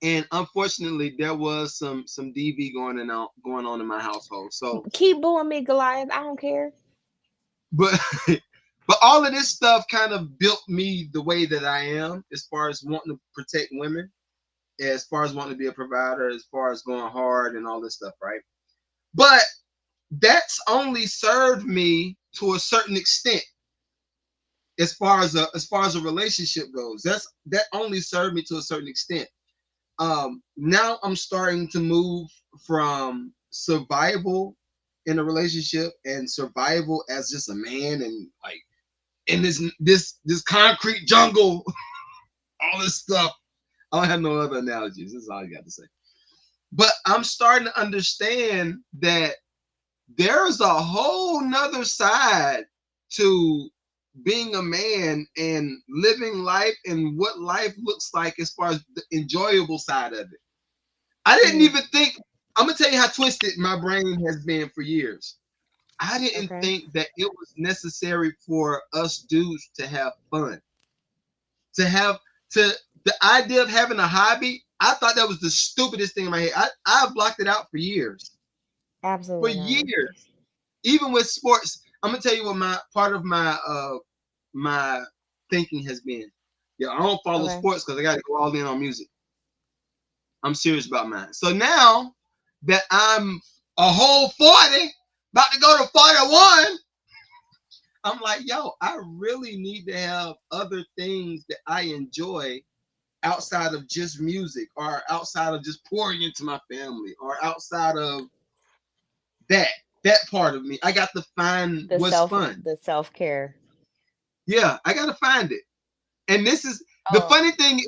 and unfortunately, there was some DV going on in my household. So, Keep booing me, Goliath. I don't care. but but all of this stuff kind of built me the way that I am, as far as wanting to protect women, as far as wanting to be a provider, as far as going hard and all this stuff, right? But that's only served me to a certain extent, as far as a relationship goes. That only served me to a certain extent. Now I'm starting to move from survival in a relationship and survival as just a man, and like in this concrete jungle, all this stuff. I don't have no other analogies. This is all I got to say. But I'm starting to understand that there's a whole nother side to being a man and living life and what life looks like as far as the enjoyable side of it. I didn't Mm, even think, I'm gonna tell you how twisted my brain has been for years. I didn't okay. think that it was necessary for us dudes to have fun. To have to The idea of having a hobby, I thought that was the stupidest thing in my head. I've blocked it out for years. For Absolutely not. years. Even with sports, I'm gonna tell you what my part of my thinking has been. Yeah, I don't follow Okay. sports because I gotta go all in on music. I'm serious about mine. So now that I'm a whole 40, about to go to 41, I'm like, yo, I really need to have other things that I enjoy outside of just music, or outside of just pouring into my family, or outside of that part of me. I got to find what's fun. The self-care. Yeah, I got to find it. And this is the Oh, funny thing.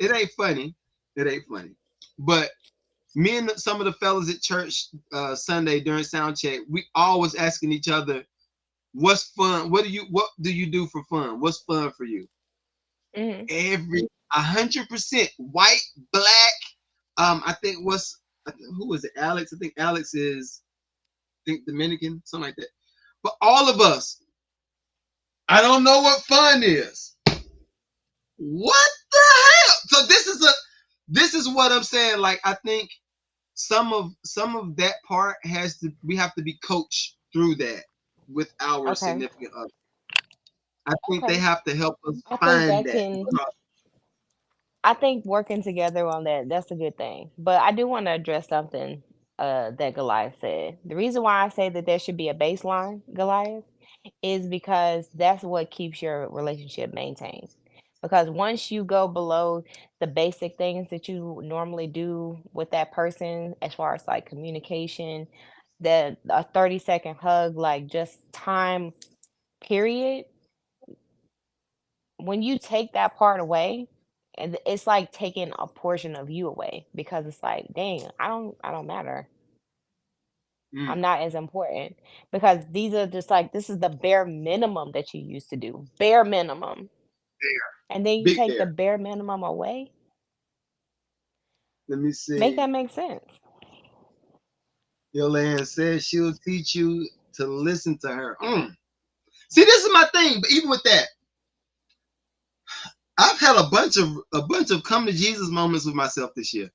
It ain't funny. It ain't funny. But me and some of the fellas at church Sunday during sound check, we always asking each other, "What's fun? What do you do for fun? What's fun for you?" hmm, 100% white, black. I think who was it? Alex. I think Alex is, I think Dominican, something like that. But all of us, I don't know what fun is. What the hell? So this is what I'm saying. Like, I think some of that part has to we have to be coached through that with our okay. significant other. I think they Okay. have to help us I think find that that. can I think working together on that, that's a good thing. But I do want to address something that Goliath said. The reason why I say that there should be a baseline, Goliath, is because that's what keeps your relationship maintained. Because once you go below the basic things that you normally do with that person, as far as like communication, that a 30-second hug, like just time, period, when you take that part away, and it's like taking a portion of you away because it's like, dang, I don't matter. I'm Mm, not as important because these are just like this is the bare minimum that you used to do. Bare minimum. And then you big take the bear. bare minimum away. Let me Make see. that make sense. Yolanda says she'll teach you to listen to her. See, this is my thing. But even with that, I've had a bunch of come to Jesus moments with myself this year.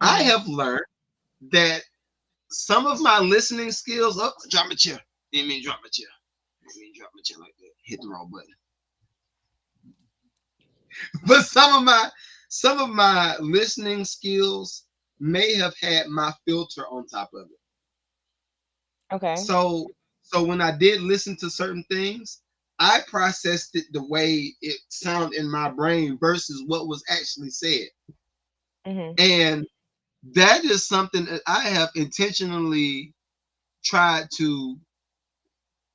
I Hmm. have learned that some of my listening skills. Oh, drop my chair. Didn't mean drop my chair. Didn't mean drop my chair like that. Hit the wrong button. But some of my listening skills may have had my filter on top of it. Okay. So when I did listen to certain things, I processed it the way it sounded in my brain versus what was actually said. Hmm. And that is something that I have intentionally tried to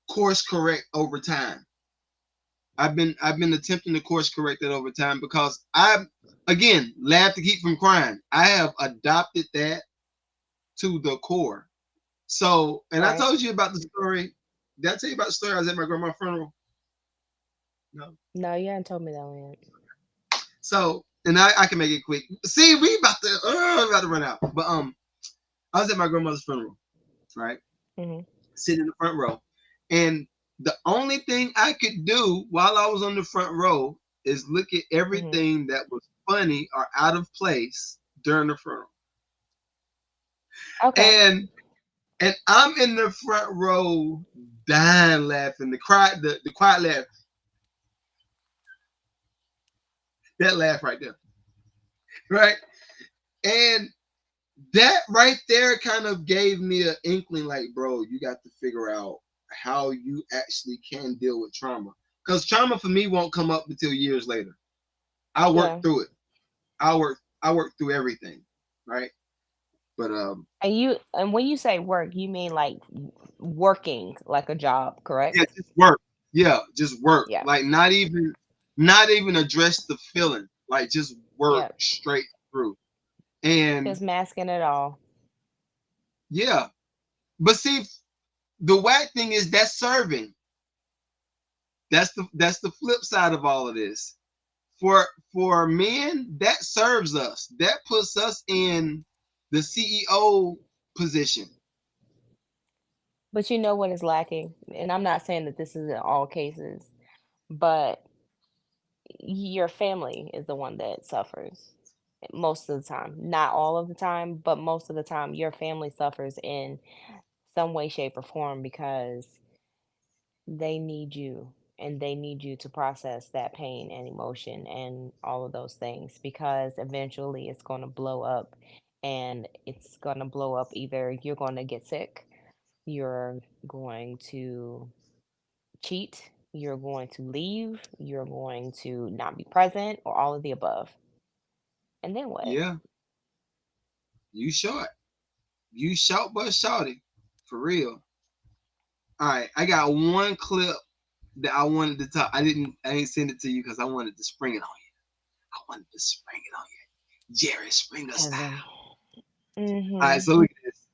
course correct over time. I've been attempting to course correct it over time because I, again, laugh to keep from crying. I have adopted that to the core. So, and I Right. told you about the story. Did I tell you about the story? I was at my grandma's funeral. No. No, you haven't told me that one yet. So, and I can make it quick. See, we about to run out. But I was at my grandmother's funeral, right? Mhm. Sitting in the front row. And the only thing I could do while I was on the front row is look at Mhm. everything that was funny or out of place during the front row. Okay. And I'm in the front row dying laughing. The quiet laugh, that laugh right there. Right? And that right there kind of gave me an inkling like, bro, you got to figure out how you actually can deal with trauma. Because trauma for me won't come up until years later. I work Yeah. through it. I work through everything. Right. But And when you say work, you mean like working like a job, yeah, correct? just work. Yeah, just work. Yeah. Like not even address the feeling. Like just work Yeah. straight through. And Just masking it all. yeah. But see, the whack thing is that's serving. That's the flip side of all of this. For men, that serves us. That puts us in the CEO position. But you know what is lacking? And I'm not saying that this is in all cases, but your family is the one that suffers most of the time. Not all of the time, but most of the time, your family suffers in some way, shape, or form because they need you and they need you to process that pain and emotion and all of those things because eventually it's going to blow up and it's going to blow up. Either you're going to get sick, you're going to cheat, you're going to leave, you're going to not be present, or all of the above. And then what? Yeah, you short. You shout but shouty. For real. All right, I got one clip that I wanted to talk. I didn't send it to you because I wanted to spring it on you. I wanted to spring it on you. Jerry Springer style. Heaven. All right, Mm-hmm. so look at this.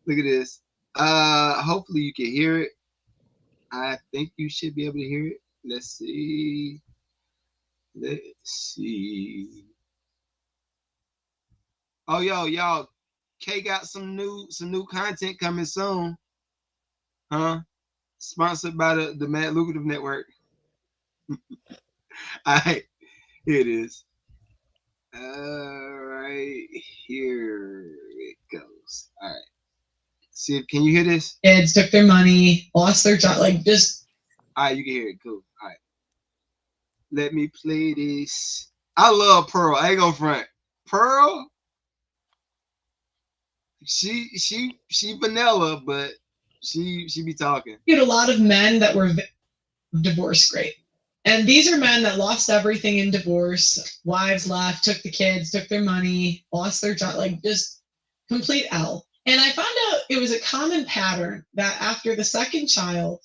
Look at this. Hopefully you can hear it. I think you should be able to hear it. Let's see. Let's see. Oh, y'all. K got some new content coming soon, huh? Sponsored by the Mad Lucrative Network. All right, here it is. All right, here it goes. All right, see if can you hear this? Kids took their money, lost their job, Yes. like just All right, you can hear it. Cool. All right, let me play this. I love Pearl. I ain't gonna front. Pearl, she vanilla, but she be talking. had a lot of men that were divorce great. And these are men that lost everything in divorce. Wives left, took the kids, took their money, lost their job, like just complete L. And I found out it was a common pattern that after the second child,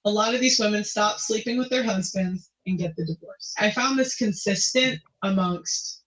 a lot of these women stop sleeping with their husbands and get the divorce. I found this consistent amongst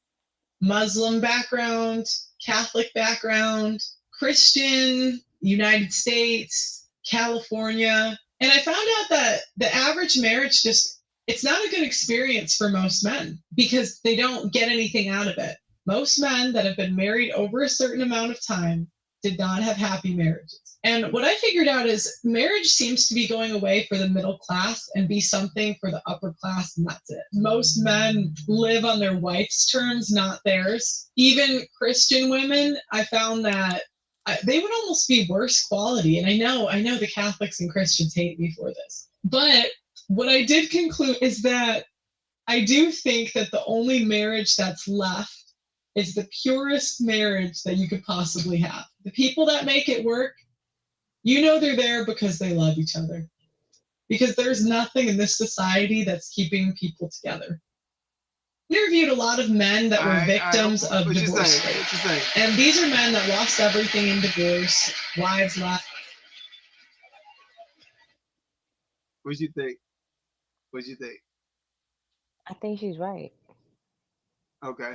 Muslim background, Catholic background, Christian, United States, California. And I found out that the average marriage just, it's not a good experience for most men because they don't get anything out of it. Most men that have been married over a certain amount of time did not have happy marriages. And what I figured out is marriage seems to be going away for the middle class and be something for the upper class, and that's it. Most men live on their wife's terms, not theirs. Even Christian women, I found that they would almost be worse quality. And I know the Catholics and Christians hate me for this. But what I did conclude is that I do think that the only marriage that's left is the purest marriage that you could possibly have. The people that make it work, they're there because they love each other. Because there's nothing in this society that's keeping people together. Interviewed a lot of men that were All right. victims of What you divorce say? rate. What you say? And these are men that lost everything in divorce, wives left. What you think? What you think? I think she's right. Okay.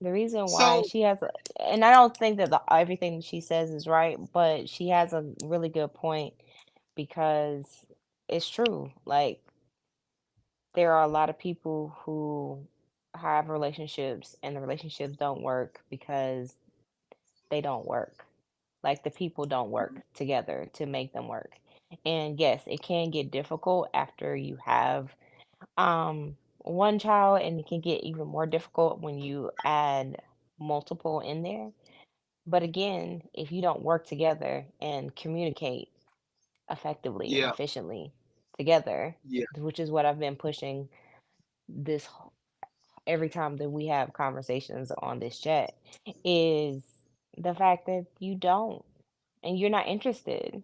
The reason why So she has a, and I don't think that everything that she says is right, but she has a really good point because it's true. Like there are a lot of people who have relationships and the relationships don't work because they don't work. Like the people don't work together to make them work. And yes, it can get difficult after you have one child, and it can get even more difficult when you add multiple in there. But again, if you don't work together and communicate effectively and Yeah, efficiently together, yeah, which is what I've been pushing this every time that we have conversations on this chat, is the fact that you don't, and you're not interested.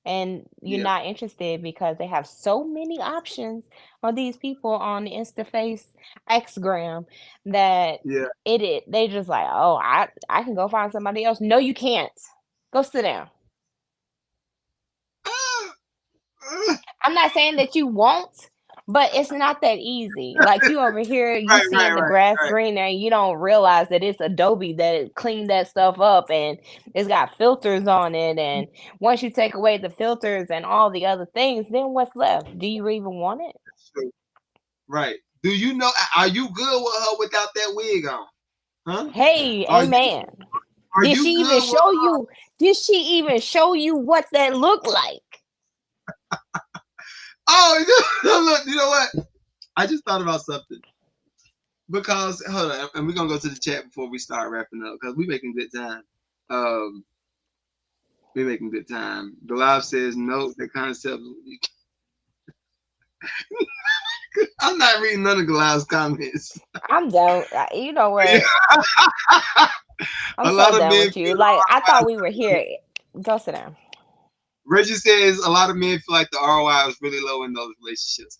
And you're yeah, not interested because they have so many options on these people on InstaFace, Xgram, that yeah. they just like, oh, I can go find somebody else. No, you can't. Go sit down. Ah, ah. I'm not saying that you won't, but it's not that easy. Like you over here, you Right, right, seeing the right, grass right. greener, and you don't realize that it's Adobe that cleaned that stuff up, and it's got filters on it. And once you take away the filters and all the other things, then what's left? Do you even want it? That's true. Right. Do you know? Are you good with her without that wig on? Huh? Hey, Are you amen. are Did she you even good with? show you? Did she even show you what that looked like? Oh, look. You know what? I just thought about something because hold on, and we're gonna go to the chat before we start wrapping up because we making good time. Um, we making good time. The live says note the concept. I'm not reading none of Goliath's comments. I'm done. You know what? I'm A so lot of done men with you. feel Like I thought we were ROI. here. Go sit down. Reggie says a lot of men feel like the ROI is really low in those relationships.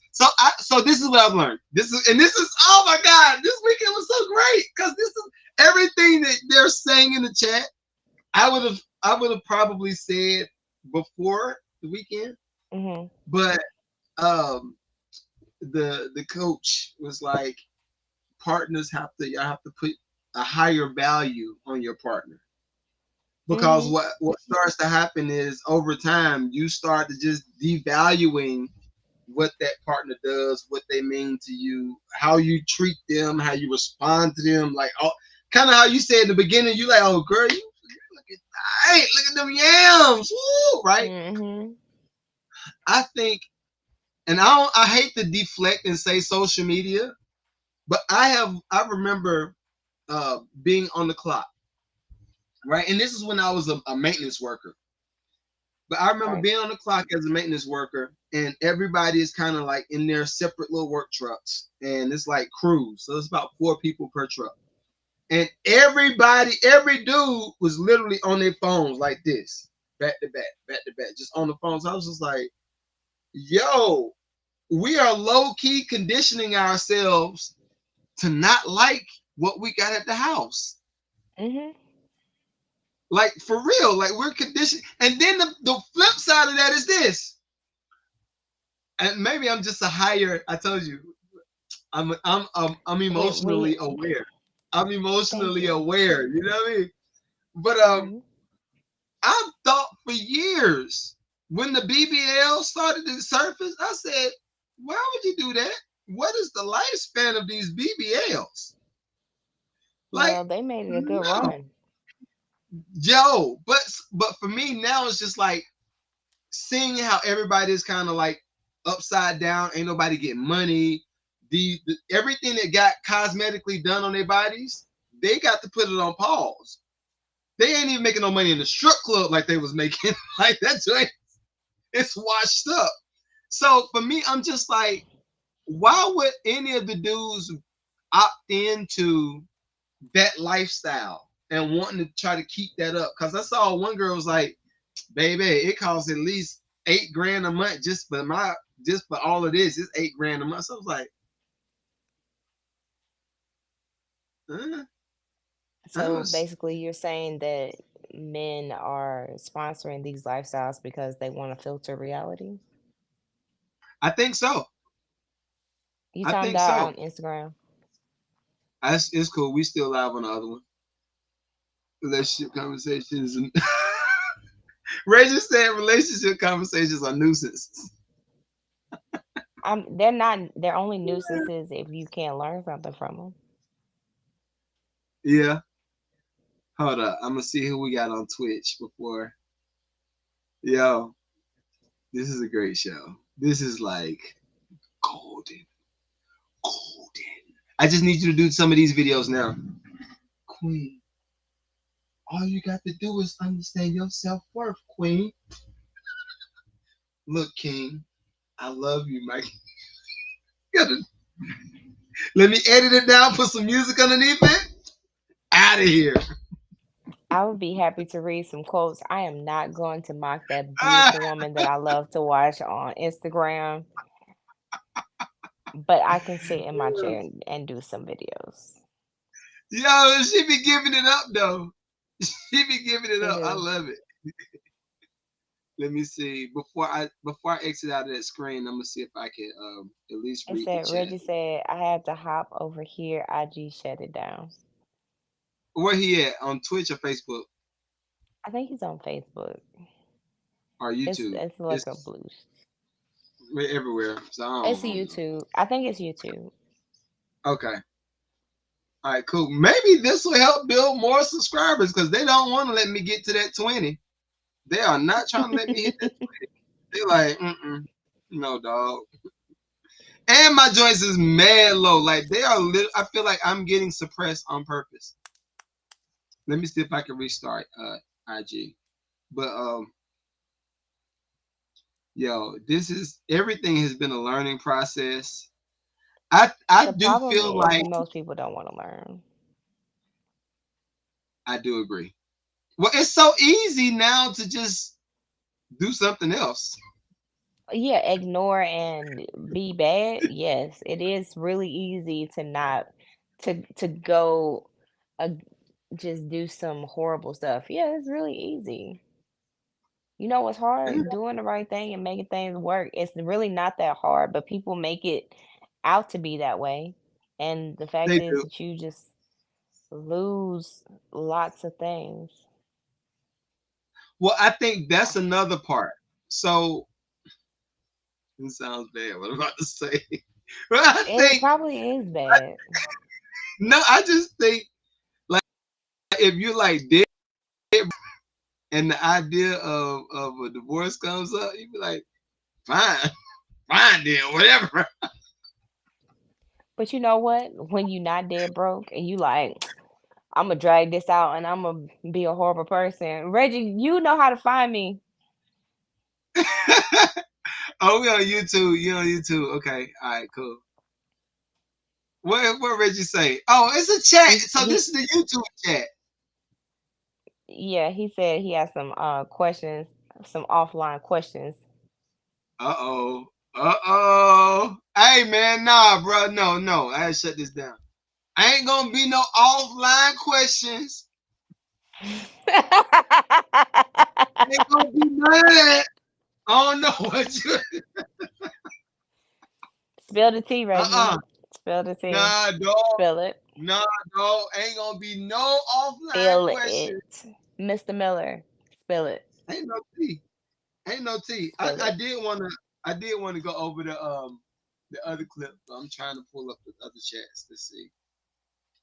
So this is what I've learned. This is oh my god, this weekend was so great because this is everything that they're saying in the chat. I would have probably said before the weekend, Hmm. but um the coach was like partners have to put a higher value on your partner because Hmm. what starts to happen is over time you start to just devaluing what that partner does, what they mean to you, how you treat them, how you respond to them, like all kind of how you said in the beginning, you like, oh girl, you look at hey, look at them yams, woo, right? Hmm. I think, and I hate to deflect and say social media, but I remember being on the clock, right? And this is when I was a maintenance worker. But I remember Right. being on the clock as a maintenance worker, and everybody is kind of like in their separate little work trucks, and it's like crews. So it's about 4 people per truck, and every dude was literally on their phones like this, back to back, just on the phones. I was just like, "Yo, we are low key conditioning ourselves to not like what we got at the house." Hmm. Like for real, like we're conditioned. And then the flip side of that is this. And maybe I'm just a higher. I told you, I'm We emotionally aware. I'm thank emotionally you. aware. You know what I mean? But Hmm. I've thought for years when the BBL started to surface, I said, why would you do that? What is the lifespan of these BBLs? Like, Well, they made it a good no, run. Joe. But for me now, it's just like seeing how everybody is kind of like upside down. Ain't nobody getting money. The everything that got cosmetically done on their bodies, they got to put it on pause. They ain't even making no money in the strip club like they was making. Like that joint, it's washed up. So for me, I'm just like, why would any of the dudes opt into that lifestyle and wanting to try to keep that up? Because I saw one girl was like, baby, it costs at least 8 grand a month just for all of this. It's 8 grand a month. So I was like, uh, I So was, basically, you're saying that men are sponsoring these lifestyles because they want to filter reality. I think so. You I talking think about so. on Instagram? It's cool. We still live on the other one. Relationship conversations. And Reggie said relationship conversations are nuisance. They're not. They're only nuisances if you can't learn something from them. Yeah, Hold up. I'm gonna see who we got on Twitch before. Yo, this is a great show. This is like golden, golden. I just need you to do some of these videos now. Queen, all you got to do is understand your self worth, Queen. Look, King, I love you, Mike. Let me edit it down, put some music underneath it. Out of here. I would be happy to read some quotes. I am not going to mock that Ah, beautiful woman that I love to watch on Instagram, but I can sit in my chair and do some videos. yo, she be giving it up though. She be giving it She up. I do. love it. Let me see. Before I exit out of that screen, I'm gonna see if I can at least It read the said chat. Reggie said I had to hop over here. IG shut it down. Where he at? On Twitch or Facebook I think he's on Facebook. or YouTube? It's like a It's blue. everywhere. So It's I don't know. YouTube. I think it's YouTube. Okay. All right, cool. Maybe this will help build more subscribers because they don't want to let me get to that 20. They are not trying to let me hit that 20. They're like, no, dog. And my joints is mad low. Like they are I feel like I'm getting suppressed on purpose. Let me see if I can restart IG. But yo, this is everything has been a learning process. I The do problem feel is like most people don't want to learn. I do agree. Well, it's so easy now to just do something else. Yeah, ignore and be bad. Yes, it is really easy to not to go uh, just do some horrible stuff. Yeah, it's really easy. You know what's hard? Doing the right thing and making things work. It's really not that hard, but people make it out to be that way. And the fact They is do. that you just lose lots of things. Well, I think that's another part. So it sounds bad. What I'm about to say, but I It think probably is bad. no. I just think like if you like dead and the idea of a divorce comes up, you be like, fine, fine, then whatever. But you know what? When you not dead broke and you like, I'm gonna drag this out and I'm gonna be a horrible person. Reggie, you know how to find me. Oh, we on YouTube. You on YouTube? Okay, all right, cool. What Reggie say? Oh, it's a chat. So He this is the YouTube chat. yeah, he said he has some questions, some offline questions. Uh oh. Uh oh. Hey man, nah, bro. No, no. I had to shut this down. I ain't gonna be no offline questions. Ain't gonna be none of that. I don't know what you. Spill the tea, Reggie. Uh-uh. Spill the tea. Nah, dog. Spill it. Nah, dog. Ain't gonna be no offline Spill questions. it. Mr. Miller. Spill it. Ain't no tea. Ain't no tea. Spill I it. did wanna go over the other clip, but I'm trying to pull up the other chats. Let's see.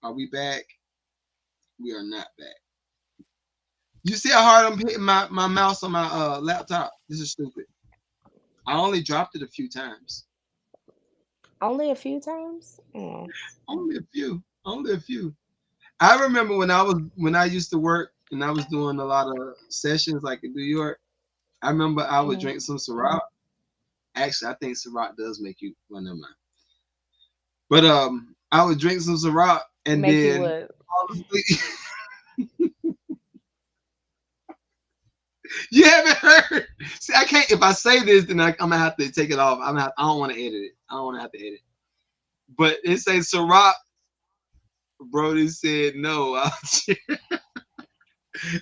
Are we back? We are not back. You see how hard I'm hitting my mouse on my laptop? This is stupid. I only dropped it a few times. Only a few times? Only a few. Only a few. I remember when I used to work and I was doing a lot of sessions like in New York. I remember I would Mm-hmm. drink some Ciroc. Actually, I think Ciroc does make you well, never mind. But I would drink some Ciroc and Make you then what? fall asleep. You haven't heard. See, I can't. If I say this, then I'm gonna have to take it off. I don't want to edit it. I don't want to have to edit. But it says Ciroc. Brody said no.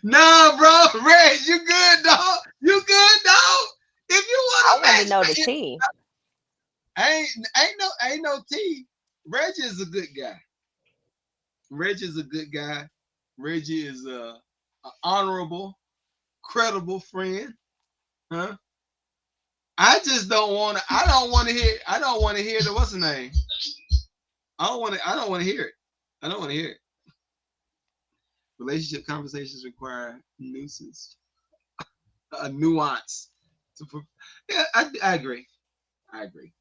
Nah, bro, Red, you good, dog? You good, dog? If you I want to want to match know the me, tea. ain't no T. Reggie is a good guy. Reggie is a good guy. Reggie is a honorable, credible friend. Huh? I just don't want to. I don't want to hear. I don't want to hear the what's the name. I don't want to. I don't want to hear it. I don't want to hear it. Relationship conversations require a nuance. Yeah, I agree. I agree.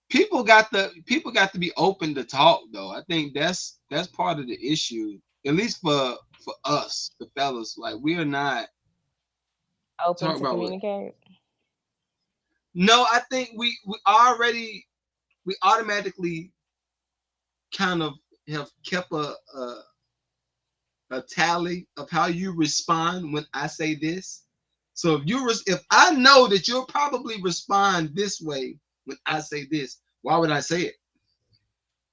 People got to be open to talk though. I think that's part of the issue. At least for us, the fellas, like we are not Open talking to about what. communicate. No, I think we automatically kind of have kept a tally of how you respond when I say this. So if I know that you'll probably respond this way when I say this, why would I say it?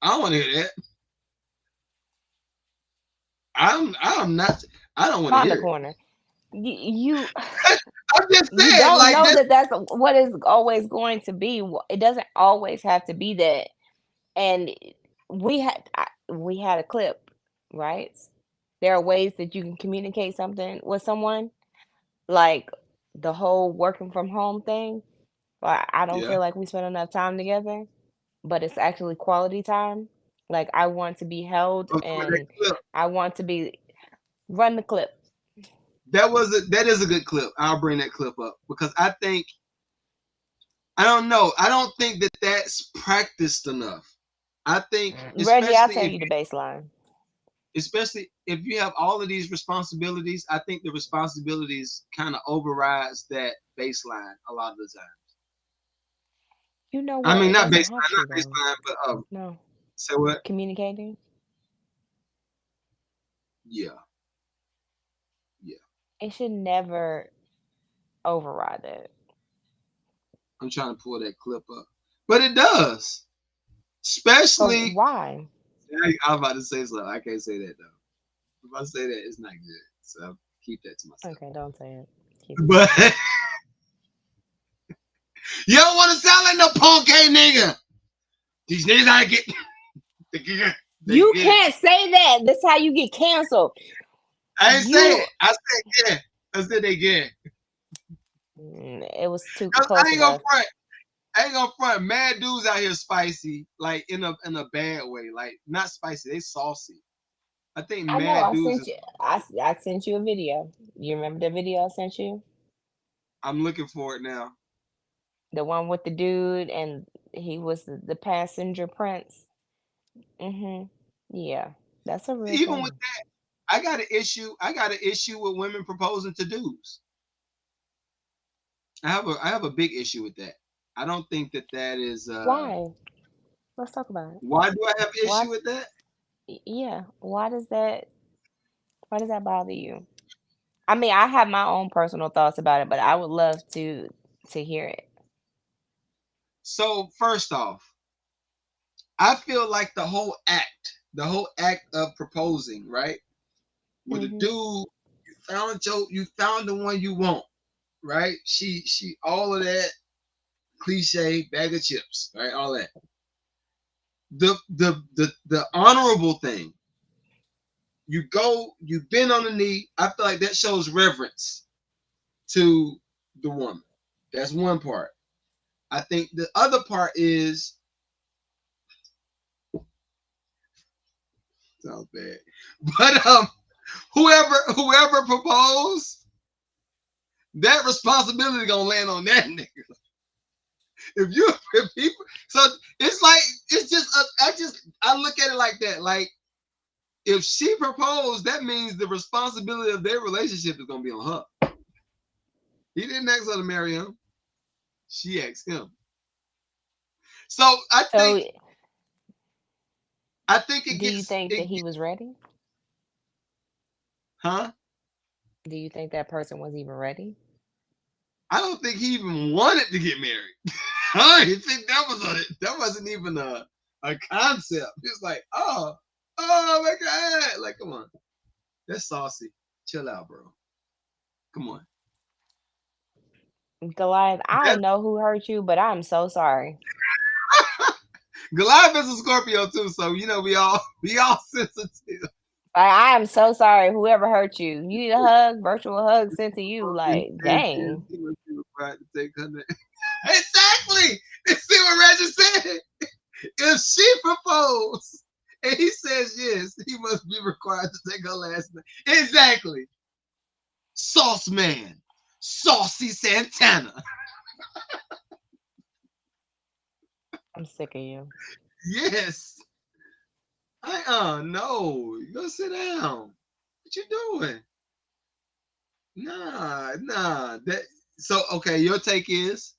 I don't want to hear that. I'm not. I don't want to Find a hear it. corner. You I'm just you saying, don't like know that's that that's what is always going to be. It doesn't always have to be that. And we had a clip, right? There are ways that you can communicate something with someone, like the whole working from home thing. Like I don't yeah. feel like we spend enough time together, but it's actually quality time. Like I want to be held Oh, for that and clip. I want to be run the clip. That is a good clip. I'll bring that clip up because I don't know. I don't think that that's practiced enough. I think Reggie, I'll tell you the baseline. especially if you have all of these responsibilities, I think the responsibilities kind of overrides that baseline a lot of the time. You know I what? mean, It doesn't have not to though. baseline, but No. say what? Communicating. Yeah, yeah. It should never override it. I'm trying to pull that clip up, but it does. But Especially, why? I'm about to say something. I can't say that though. If I say that, it's not good. So I'll keep that to myself. Okay, don't say it. Keep it to But yourself. you don't want to sound like no punk ass nigga. These niggas I get, they You get it. can't say that. That's how you get canceled. I ain't say You it. I said yeah. I said they get it. it was too Cause I close ain't gonna enough. front. I ain't gonna front. Mad dudes out here spicy, like in a bad way, like not spicy. They saucy. I think I know. mad I dudes sent is. you. I sent you a video. You remember the video I sent you? I'm looking for it now. The one with the dude and he was the passenger prince. Mhm. Yeah, that's a real Even with thing. that, I got an issue. I got an issue with women proposing to dudes. I have a big issue with that. I don't think that is. Why? Let's talk about it. Why do I have an Why? issue with that? Yeah. Why does that bother you? I mean, I have my own personal thoughts about it, but I would love to hear it. So first off, I feel like the whole act of proposing, right? With a Mhm. dude, you found the one you want, right? She all of that cliche bag of chips, right? All that. The honorable thing. You bend on the knee. I feel like that shows reverence to the woman. That's one part. I think the other part is sounds bad, but whoever proposed, that responsibility gonna land on that nigga. If people, so it's like it's just I look at it like that. Like if she proposed, that means the responsibility of their relationship is gonna be on her. He didn't ask her to marry him. She asked him. So I So, think I think it do you gets think that it. he was ready? Huh? Do you think that person was even ready? I don't think he even wanted to get married. I don't think that wasn't even a concept. It's like, oh my god, like come on, that's saucy. Chill out, bro. Come on. Goliath, I That, don't know who hurt you, but I'm so sorry. Goliath is a Scorpio too, so we all sensitive. I am so sorry. Whoever hurt you, you need a hug, virtual hug sent to you. And, Like, and, and dang. he was proud to take her name. Exactly. You see what Reggie said? If she proposed and he says yes, he must be required to take her last name. Exactly. Sauce Man. Saucy Santana. I'm sick of you. Yes. No. You go sit down. What you doing? Nah. That so okay, your take is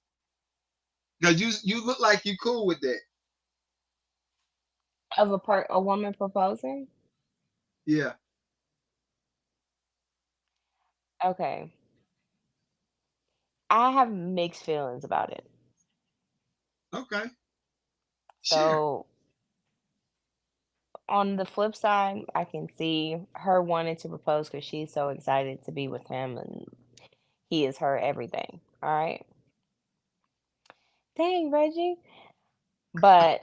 because you look like you cool with that. Of a woman proposing? Yeah. Okay. I have mixed feelings about it. Okay. Share. So on the flip side, I can see her wanting to propose because she's so excited to be with him and he is her everything. All right. Dang, Reggie. But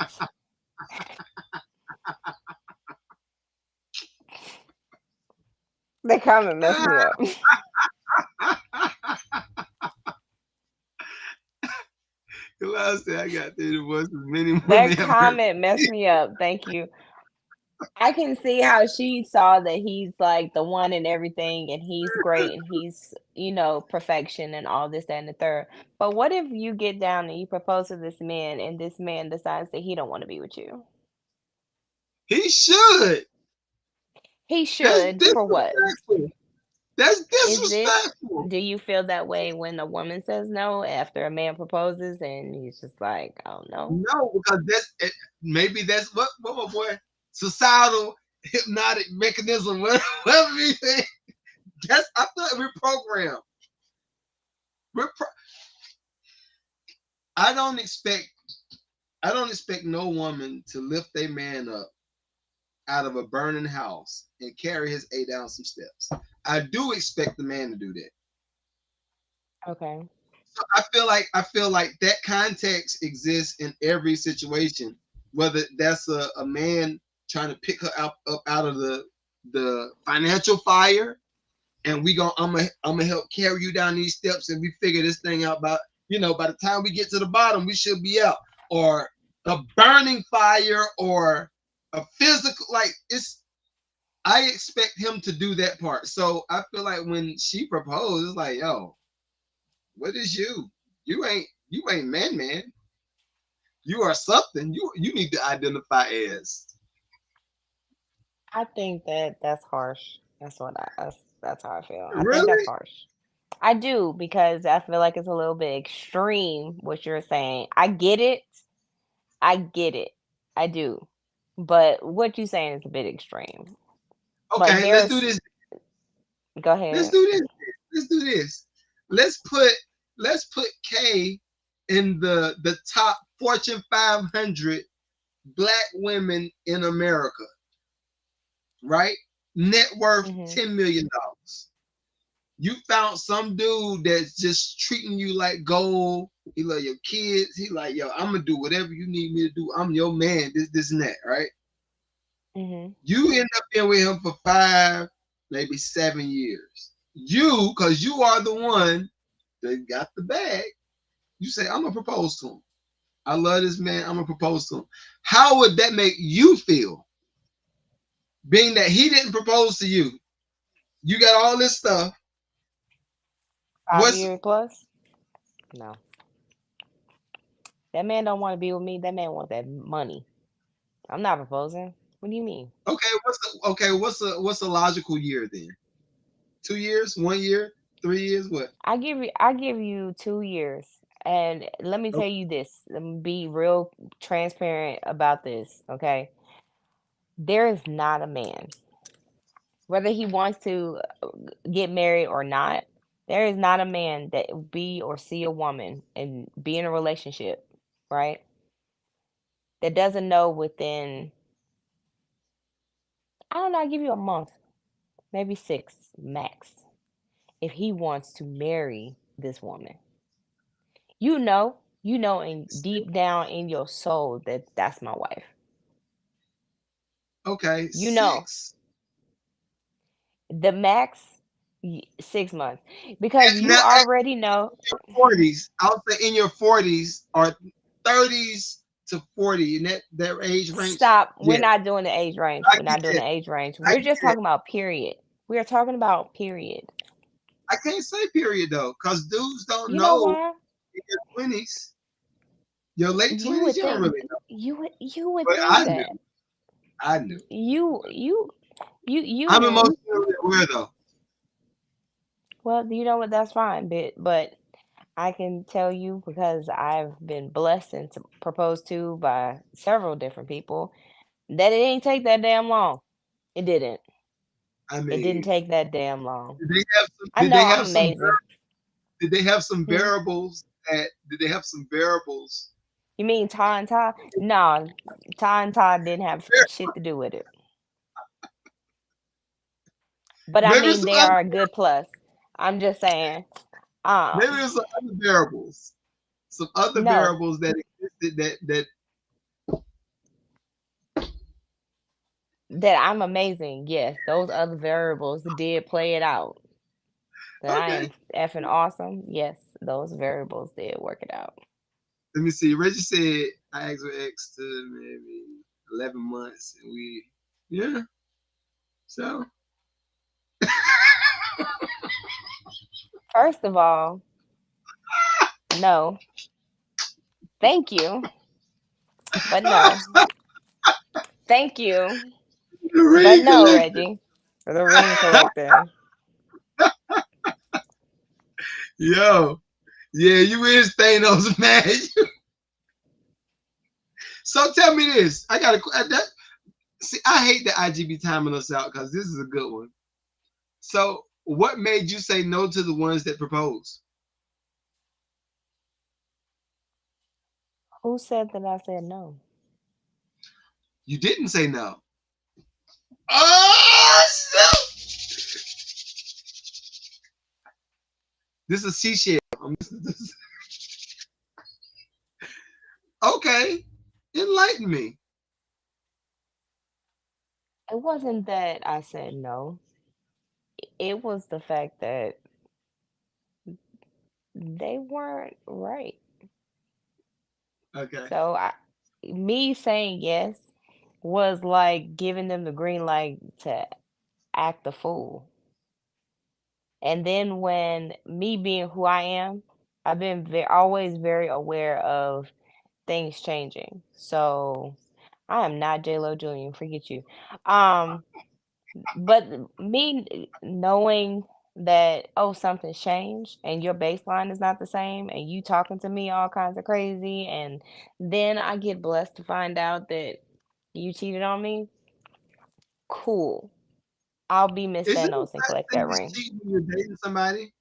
the comment messed me up. Last day I got there was many women That have hurt. comment messed me up. Thank you. I can see how she saw that he's like the one and everything, and he's great, and he's, perfection and all this, that, and the third. But what if you get down and you propose to this man, and this man decides that he don't want to be with you? He should. He That's should for what? disrespectful. That's Is it? disrespectful. Do you feel that way when a woman says no after a man proposes and he's just like, oh no? No, because maybe that's what my boy societal hypnotic mechanism, whatever you think. That's I thought we're programmed. We're pro- I don't expect no woman to lift a man up out of a burning house and carry his A down some steps. I do expect the man to do that. Okay. So I feel like that context exists in every situation, whether that's a man trying to pick her up out of the financial fire, and I'm gonna help carry you down these steps, and we figure this thing out. By the time we get to the bottom, we should be out, or a burning fire, or a physical like it's. I expect him to do that part. So I feel like when she proposed, it's like, yo, what is you? You ain't man. You are something. You need to identify as. I think that that's harsh. That's how I feel. I think that's Really? harsh. I do because I feel like it's a little bit extreme what you're saying. I get it. I get it. I do. But what you're saying is a bit extreme. Like Okay, let's do there's this. go Let's ahead. do this. Let's do this. Let's put let's put K in the top Fortune 500 black women in America, right? Net worth Mhm. $10 million. You found some dude that's just treating you like gold. He love your kids. He like, yo, I'm gonna do whatever you need me to do. I'm your man. This, and that, right? Mhm. You end up being with him for 5, maybe 7 years. Because you are the one that got the bag. You say, I'm gonna propose to him. I love this man. I'm gonna propose to him. How would that make you feel? Being that he didn't propose to you, you got all this stuff. Five What's years plus? No. That man don't want to be with me. That man wants that money. I'm not proposing. What do you mean? okay? What's a logical year then? 2 years, 1 year, 3 years, what? I give you 2 years. And let me tell you this. Let me be real transparent about this, okay? There is not a man, whether he wants to get married or not, there is not a man that will be or see a woman and be in a relationship, right? That doesn't know within, I don't know, I give you a month, maybe six max, if he wants to marry this woman. You know, in deep down in your soul that that's my wife. Okay, You know, 6. the max 6 months because you Now, already know. 40s. I'll say in your 40s or 30s. to 40 in that age range. Stop. We're Yeah, not doing the age range. I We're get not doing that. the age range. I We're get just that. talking about period. We are talking about period. I can't say period though, because dudes don't You know know why? in your 20s, your late You 20s, would you don't think really know. you would But think I knew. that. I knew. You you you I'm knew. emotionally aware though. Well, you know what? That's fine, but I can tell you because I've been blessed and proposed to by several different people that it didn't take that damn long. It didn't. I It didn't mean, take that damn long. did they have some? I Did know they I'm have some? amazing. Did they have some Hmm? variables? Did they have some variables? You mean Ty and Ty? No, Ty and Ty didn't have shit to do with it. But I Maybe mean, some they other. are a good plus. I'm just saying. Maybe Um, there's some other variables. Some other no, variables that existed that that I'm amazing. Yes, those other variables did play it out. That I okay. am effing awesome. Yes, those variables did work it out. Let me see. Reggie said I asked with X to maybe 11 months, and yeah. So First of all, no, thank you, but no, thank you, the but ring no, collector. Reggie, the ring collector. Yo, yeah, you is Thanos, man. So tell me this. I got that. See, I hate that IGB timing us out because this is a good one. So, what made you say no to the ones that proposed? Who said that I said no? You didn't say no. Oh, this is seashell. Okay, enlighten me. It wasn't that I said no. It was the fact that they weren't right. Okay. So me saying yes was like giving them the green light to act a fool. And then when me being who I am, I've been always very aware of things changing. So I am not J Lo Jr. Forget you. Um, but me knowing that something's changed and your baseline is not the same, and you talking to me all kinds of crazy, and then I get blessed to find out that you cheated on me. Cool. I'll be Miss Is it a Thanos and such collect thing that as ring. cheating when you're dating somebody?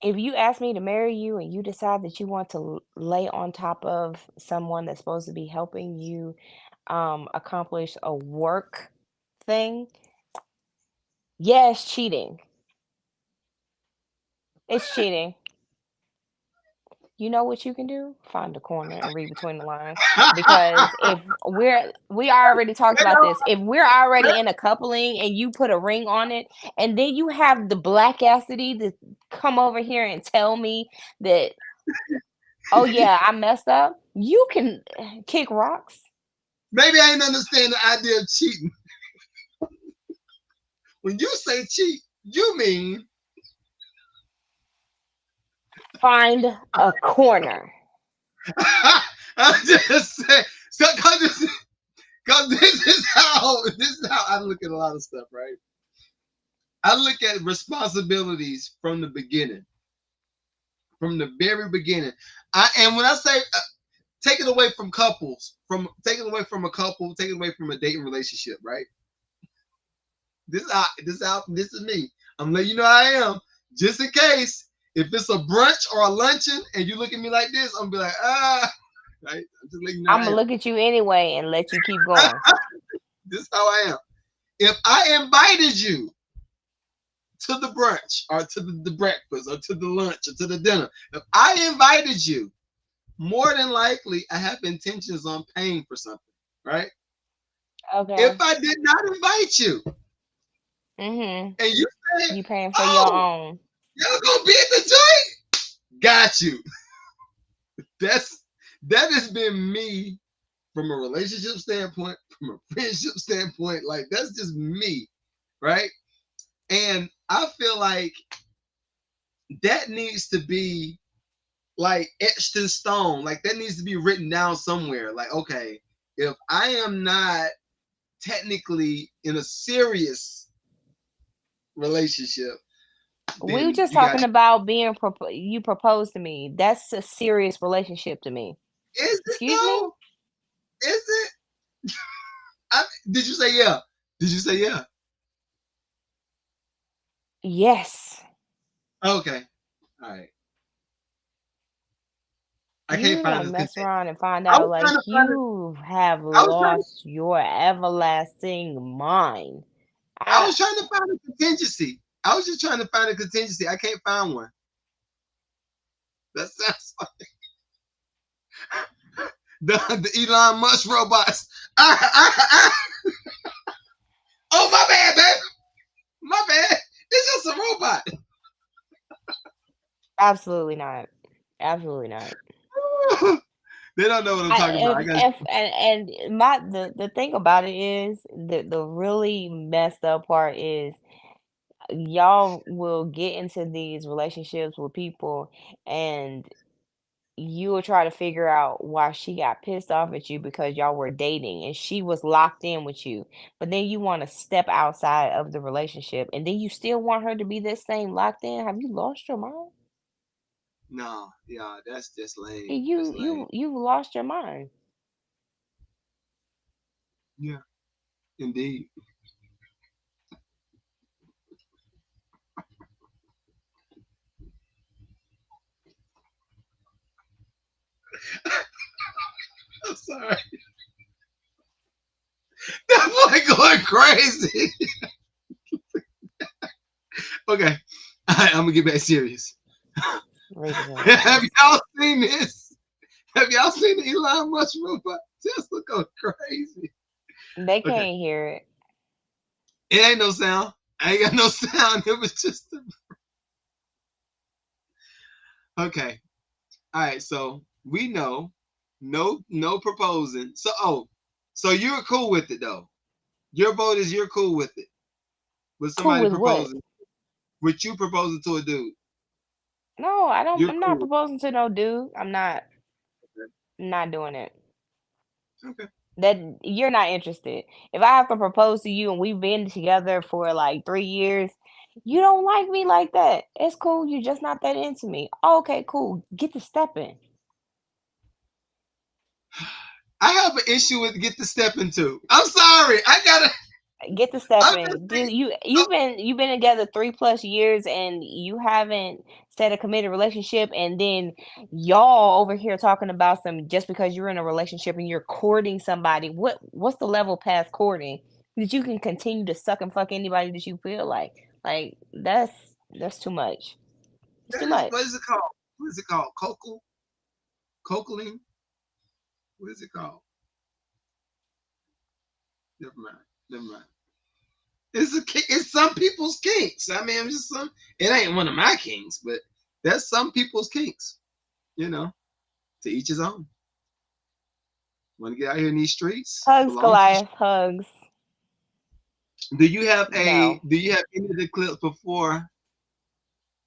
If you ask me to marry you and you decide that you want to lay on top of someone that's supposed to be helping you accomplish a work thing, yeah, it's cheating. It's cheating. You know what you can do? Find a corner and read between the lines. Because if we already talked You about know, this. If we're already in a coupling and you put a ring on it, and then you have the black acidity to come over here and tell me that, oh yeah, I messed up, you can kick rocks. maybe I didn't understand the idea of cheating. When you say cheat, you mean Find a corner. I'm just saying. So, cause this is how I look at a lot of stuff, right? I look at responsibilities from the beginning, from the very beginning. And when I say take it away from couples, from take it away from a couple, take it away from a dating relationship, right? This is me. I'm letting you know I am. Just in case, if it's a brunch or a luncheon and you look at me like this, I'm gonna be like, right? I'm just letting you know I'm I gonna am. look at you anyway and let you keep going. This is how I am. If I invited you to the brunch or to the breakfast or to the lunch or to the dinner, if I invited you, more than likely I have intentions on paying for something, right? If Okay. I did not invite you Mhm. and you said, You paying for your "Oh, own. y'all gonna be at the joint," got you. That's That has been me from a relationship standpoint, from a friendship standpoint. Like that's just me, right? And I feel like that needs to be like etched in stone. Like that needs to be written down somewhere. Like, okay, if I am not technically in a serious relationship, We were then just you got talking about you proposed to me. That's a serious relationship to me. is it Excuse me? though? Is it? I, did you say yeah? Did you say yeah? Yes. Okay. All right. I can't You find don't this mess content. around and find I was out trying like to find it. you have I was trying. lost your everlasting mind. I I was trying to find a contingency. I was just trying to find a contingency. I can't find one. That sounds like the Elon Musk robots. Oh my bad, baby. My bad. It's just a robot. absolutely not. Absolutely not. They don't know what I'm I talking about. I got if and my the thing about it is the really messed up part is y'all will get into these relationships with people and you will try to figure out why she got pissed off at you because y'all were dating and she was locked in with you. But then you want to step outside of the relationship and then you still want her to be this same locked in. Have you lost your mind? no. Yeah, that's just lame. You That's lame. you've lost your mind. Yeah, indeed. I'm sorry. That boy going crazy. Okay. All right, I'm gonna get back serious. Have Ridiculous. y'all seen this? Have y'all seen the Elon Musk robot? Tesla go crazy. They Okay. can't hear it. It ain't no sound. I ain't got no sound. It was just okay. All right. So we know no proposing. So you're cool with it though. Your vote is you're cool with it. With Cool somebody with what? proposing, with you proposing to a dude. No, I don't. You're I'm not cool. proposing to no dude. I'm not. Okay. Not doing it. Okay. That you're not interested. If I have to propose to you and we've been together for like 3 years, you don't like me like that. It's cool. You're just not that into me. Okay, cool. Get to stepping. I have an issue with get to step into. I'm sorry. I gotta. Get to I'm just stepping. saying. Dude, you Oh, you've been together 3 plus years and you haven't set a committed relationship and then y'all over here talking about some just because you're in a relationship and you're courting somebody. What's the level past courting that you can continue to suck and fuck anybody that you feel like? Like that's too much. It's too that is what much. is it called? What is it called? Cocaine? What is it called? Never mind. Never mind. It's some people's kinks. I mean, I'm just some. It ain't one of my kinks, but that's some people's kinks. You know, to each his own. Want to get out here in these streets? Hugs, Belong to the. Goliath, hugs. No. Do you have any of the clips before?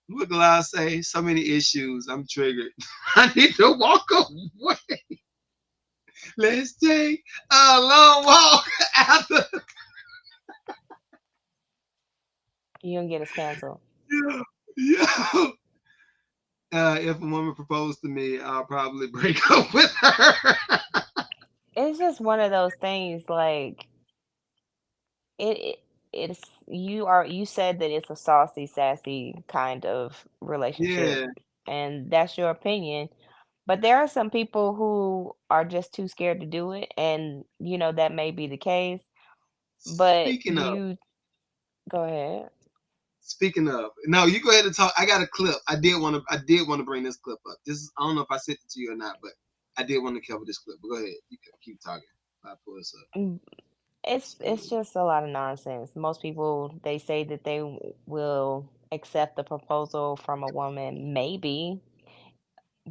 What will I say? So many issues. I'm triggered. I need to walk away. Let's take a long walk after. You don't get us canceled. Yeah, yeah. If a woman proposed to me, I'll probably break up with her. It's just one of those things like it's you said that it's a saucy, sassy kind of relationship, Yeah, and that's your opinion. But there are some people who are just too scared to do it, and that may be the case. But speaking do of, you go ahead? no, you go ahead and talk. I got a clip. I did want to bring this clip up. This is, I don't know if I sent it to you or not, but I did want to cover this clip. But go ahead, you can keep talking. I pull this up. Mm, it's just a lot of nonsense. Most people they say that they will accept the proposal from a woman, maybe,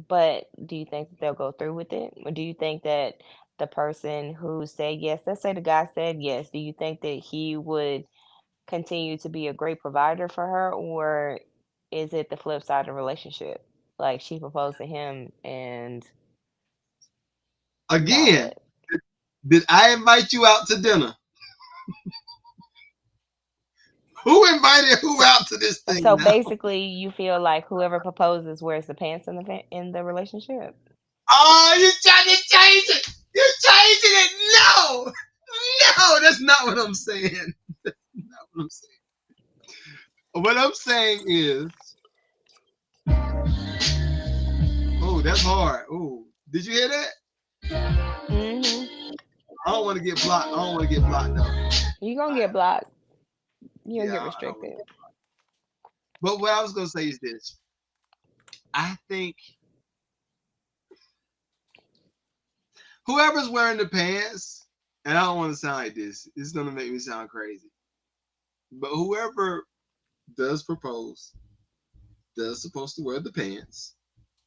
But do you think that they'll go through with it? Or do you think that the person who said yes, let's say the guy said yes, do you think that he would continue to be a great provider for her, or is it the flip side of the relationship? Like she proposed to him and now Again, what? did I invite you out to dinner? Who invited who So, out to this thing so now? basically, you feel like whoever proposes wears the pants in in the relationship. Oh, you trying to change it? You're changing it? No, no, that's not what I'm saying. Not what I'm saying. What I'm saying is, oh, that's hard. Oh, did you hear that? Hmm. I don't want to get blocked. I don't want to get blocked though. All You're gonna get blocked. You'll yeah, get I don't want to restricted. get. But what I was gonna say is this: I think whoever's wearing the pants, and I don't want to sound like this. It's gonna make me sound crazy. But whoever does propose does supposed to wear the pants.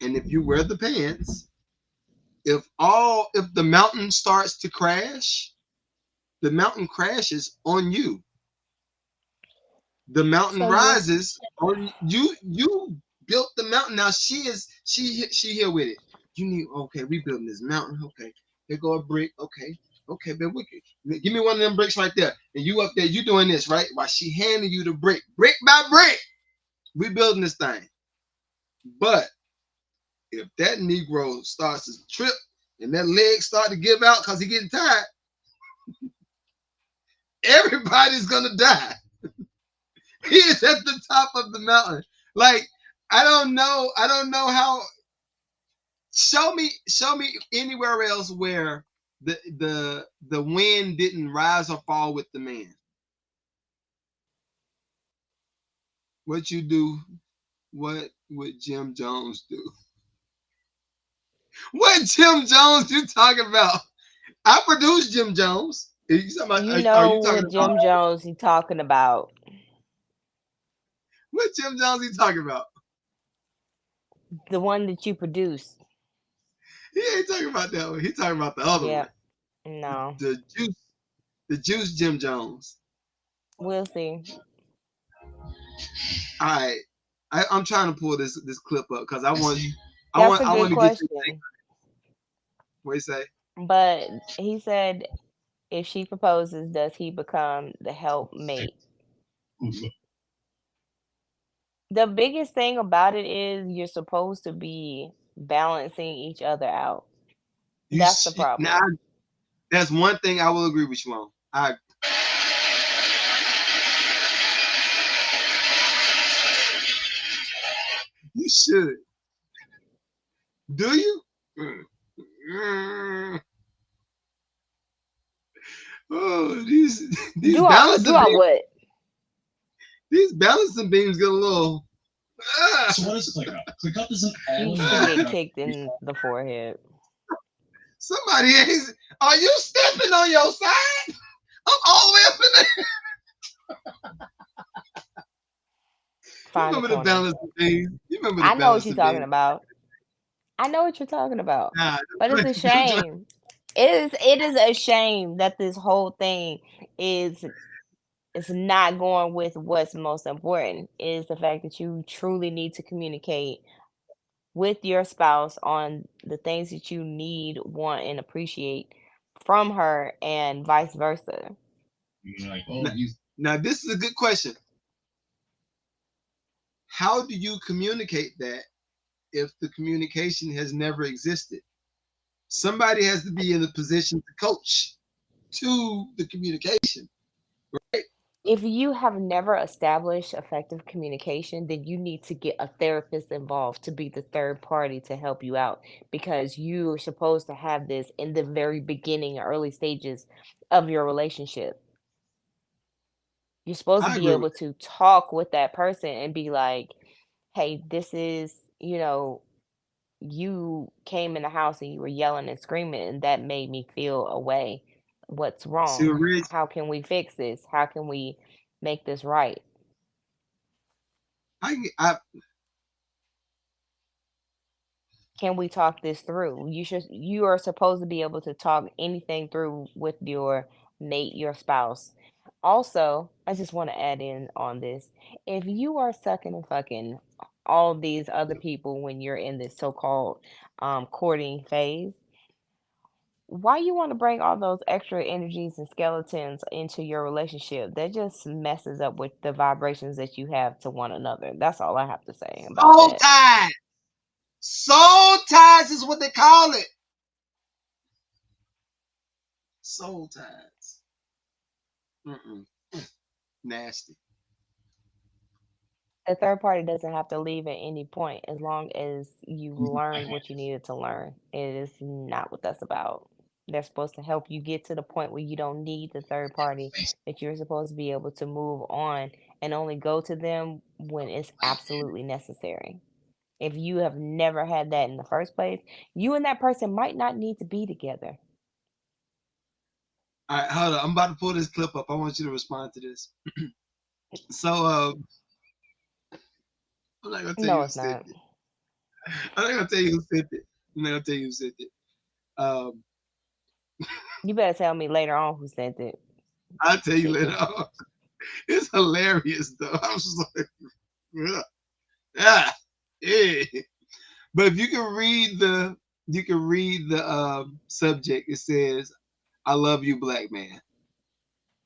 And if you wear the pants, if the mountain starts to crash, the mountain crashes on you. The mountain So you're rises on you. You built the mountain. Now she here with it. You need okay. We building this mountain. Okay, here go a brick. Okay, okay, but give me one of them bricks right there. And you up there, you doing this right? While she handing you the brick, brick by brick. We building this thing. But if that Negro starts to trip and that leg start to give out because he getting tired, everybody's gonna die. He is at the top of the mountain. Like I don't know. I don't know how. Show me anywhere else where the wind didn't rise or fall with the man. What you do? What would Jim Jones do? What Jim Jones you talking about? I produced Jim Jones. you Are know you talking what about Jim Jones he talking about. what Jim Jones you talking about? The one that you produced. He ain't talking about that one. He talking about the other one. Yep. No. The juice, the juice Jim Jones. We'll see. All right. I'm trying to pull this clip up because That's a I good want to get your take. question. What you say? But he said if she proposes, does he become the helpmate? The biggest thing about it is you're supposed to be balancing each other out. That's the Now problem. that's one thing I will agree with you on. You should. Do you? Mm. Oh, these Do balancing I beams, what? get a little. So what is ClickUp? ClickUp is an You should get all-in-one. kicked in the forehead. Somebody is. Are you stepping on your side? I'm all the way up in there. You Find a remember the corner. balancing beams? You remember the I know what you're balancing talking beams? about. I know what you're talking about. Nah, But it's a them joints. shame. It is a shame that this whole thing is not going with what's most important is the fact that you truly need to communicate with your spouse on the things that you need, want, and appreciate from her, and vice versa. You're like, oh, Now, now, this is a good question. How do you communicate that if the communication has never existed? Somebody has to be in a position to coach to the communication. If you have never established effective communication, then you need to get a therapist involved to be the third party to help you out because you're supposed to have this in the very beginning, early stages of your relationship. You're supposed to I be agree with able to talk with that person and be like, hey, this is, you came in the house and you were yelling and screaming, and that made me feel away. What's that. See, wrong? Rich, How can we fix this? How can we make this right? I can we talk this through? You are supposed to be able to talk anything through with your mate, your spouse. Also, I just want to add in on this. If you are sucking and fucking all these other people when you're in this so-called courting phase, why you want to bring all those extra energies and skeletons into your relationship? That just messes up with the vibrations that you have to one another. That's all I have to say about Soul that. ties. Soul ties is what they call it. Soul ties. Mm-mm. Nasty. The third party doesn't have to leave at any point as long as you learned what you needed to learn. It is not what that's about. They're supposed to help you get to the point where you don't need the third party, that you're supposed to be able to move on and only go to them when it's absolutely necessary. If you have never had that in the first place, you and that person might not need to be together. All right, hold on. I'm about to pull this clip up. I want you to respond to this. So, I'm not gonna tell you No, who it's sent not. it. I'm not gonna tell you who sent it. I'm not gonna tell you who sent it. Um, You better tell me later on who sent it. I'll tell you later Chicken. on. It's hilarious though. I was just like, yeah, yeah. But if you can read the subject. It says, "I love you, black man."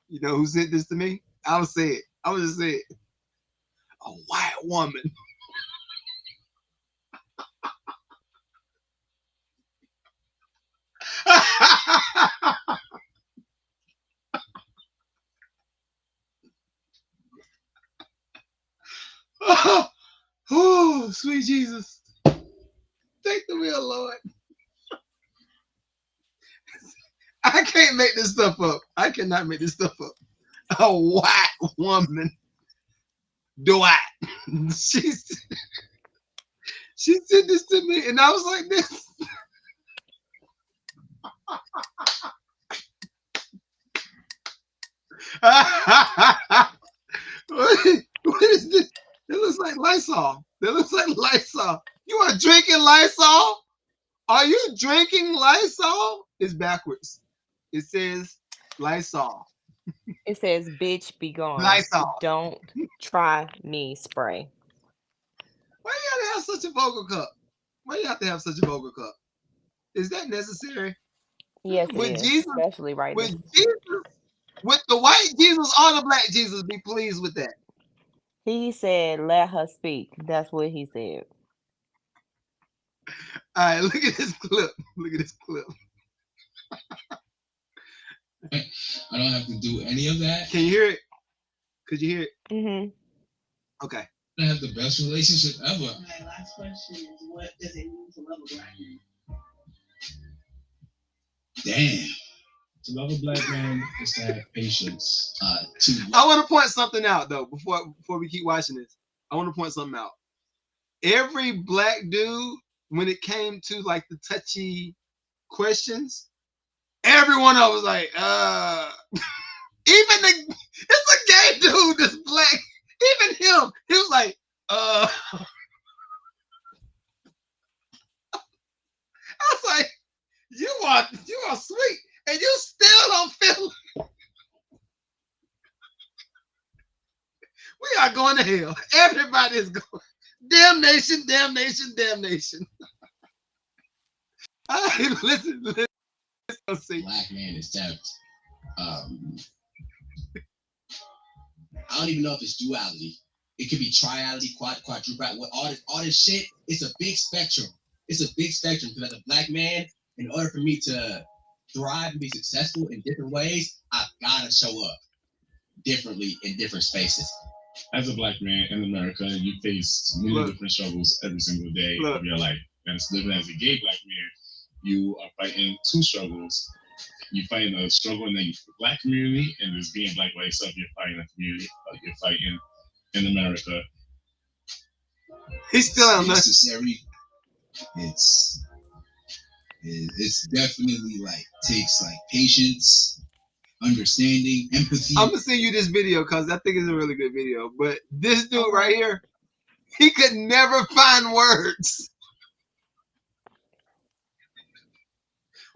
You know who sent this to me? I'll say it. I will just say it. A white woman. Oh, sweet Jesus. Take the wheel, Lord. I can't make this stuff up. I cannot make this stuff up. A white woman. Do I? She she sent this to me, and I was like this. What is this? It looks like Lysol. That looks like Lysol. You are drinking Lysol? Are you drinking Lysol? It's backwards. It says Lysol. It says, "Bitch, be gone. Lysol. Don't try me spray." Why you gotta have such a vocal cup? Why you have to have such a vocal cup? Is that necessary? Yes, it Would is, Jesus, especially right would this. Jesus, would the white Jesus or the black Jesus be pleased with that? He said, "Let her speak." That's what he said. All right, look at this clip. Look at this clip. I don't have to do any of that. Can you hear it? Could you hear it? Mm-hmm. Okay. I have the best relationship ever. My last question is, what does it mean to love a black man? Damn. To love a black man is to have patience. I want to point something out though before we keep watching this. I want to point something out. Every black dude, when it came to like the touchy questions, everyone else was like, even it's a gay dude that's black. Even him, he was like, I was like, you are sweet, and you still don't feel. We are going to hell. Everybody is going. Damnation, damnation, damnation. All right, listen. Let's see. Black man is that. I don't even know if it's duality. It could be triality, quadruplety. All this shit. It's a big spectrum. It's a big spectrum because as a black man, in order for me to thrive and be successful in different ways, I've got to show up differently in different spaces. As a black man in America, you face many different struggles every single day of your life. And living as a gay black man, you are fighting two struggles. You're fighting a struggle in the black community, and as being black by yourself, you're fighting a community. You're fighting in America. He's still on necessary. It's definitely like takes like patience, understanding, empathy. I'm gonna send you this video because I think it's a really good video. But this dude right here, he could never find words.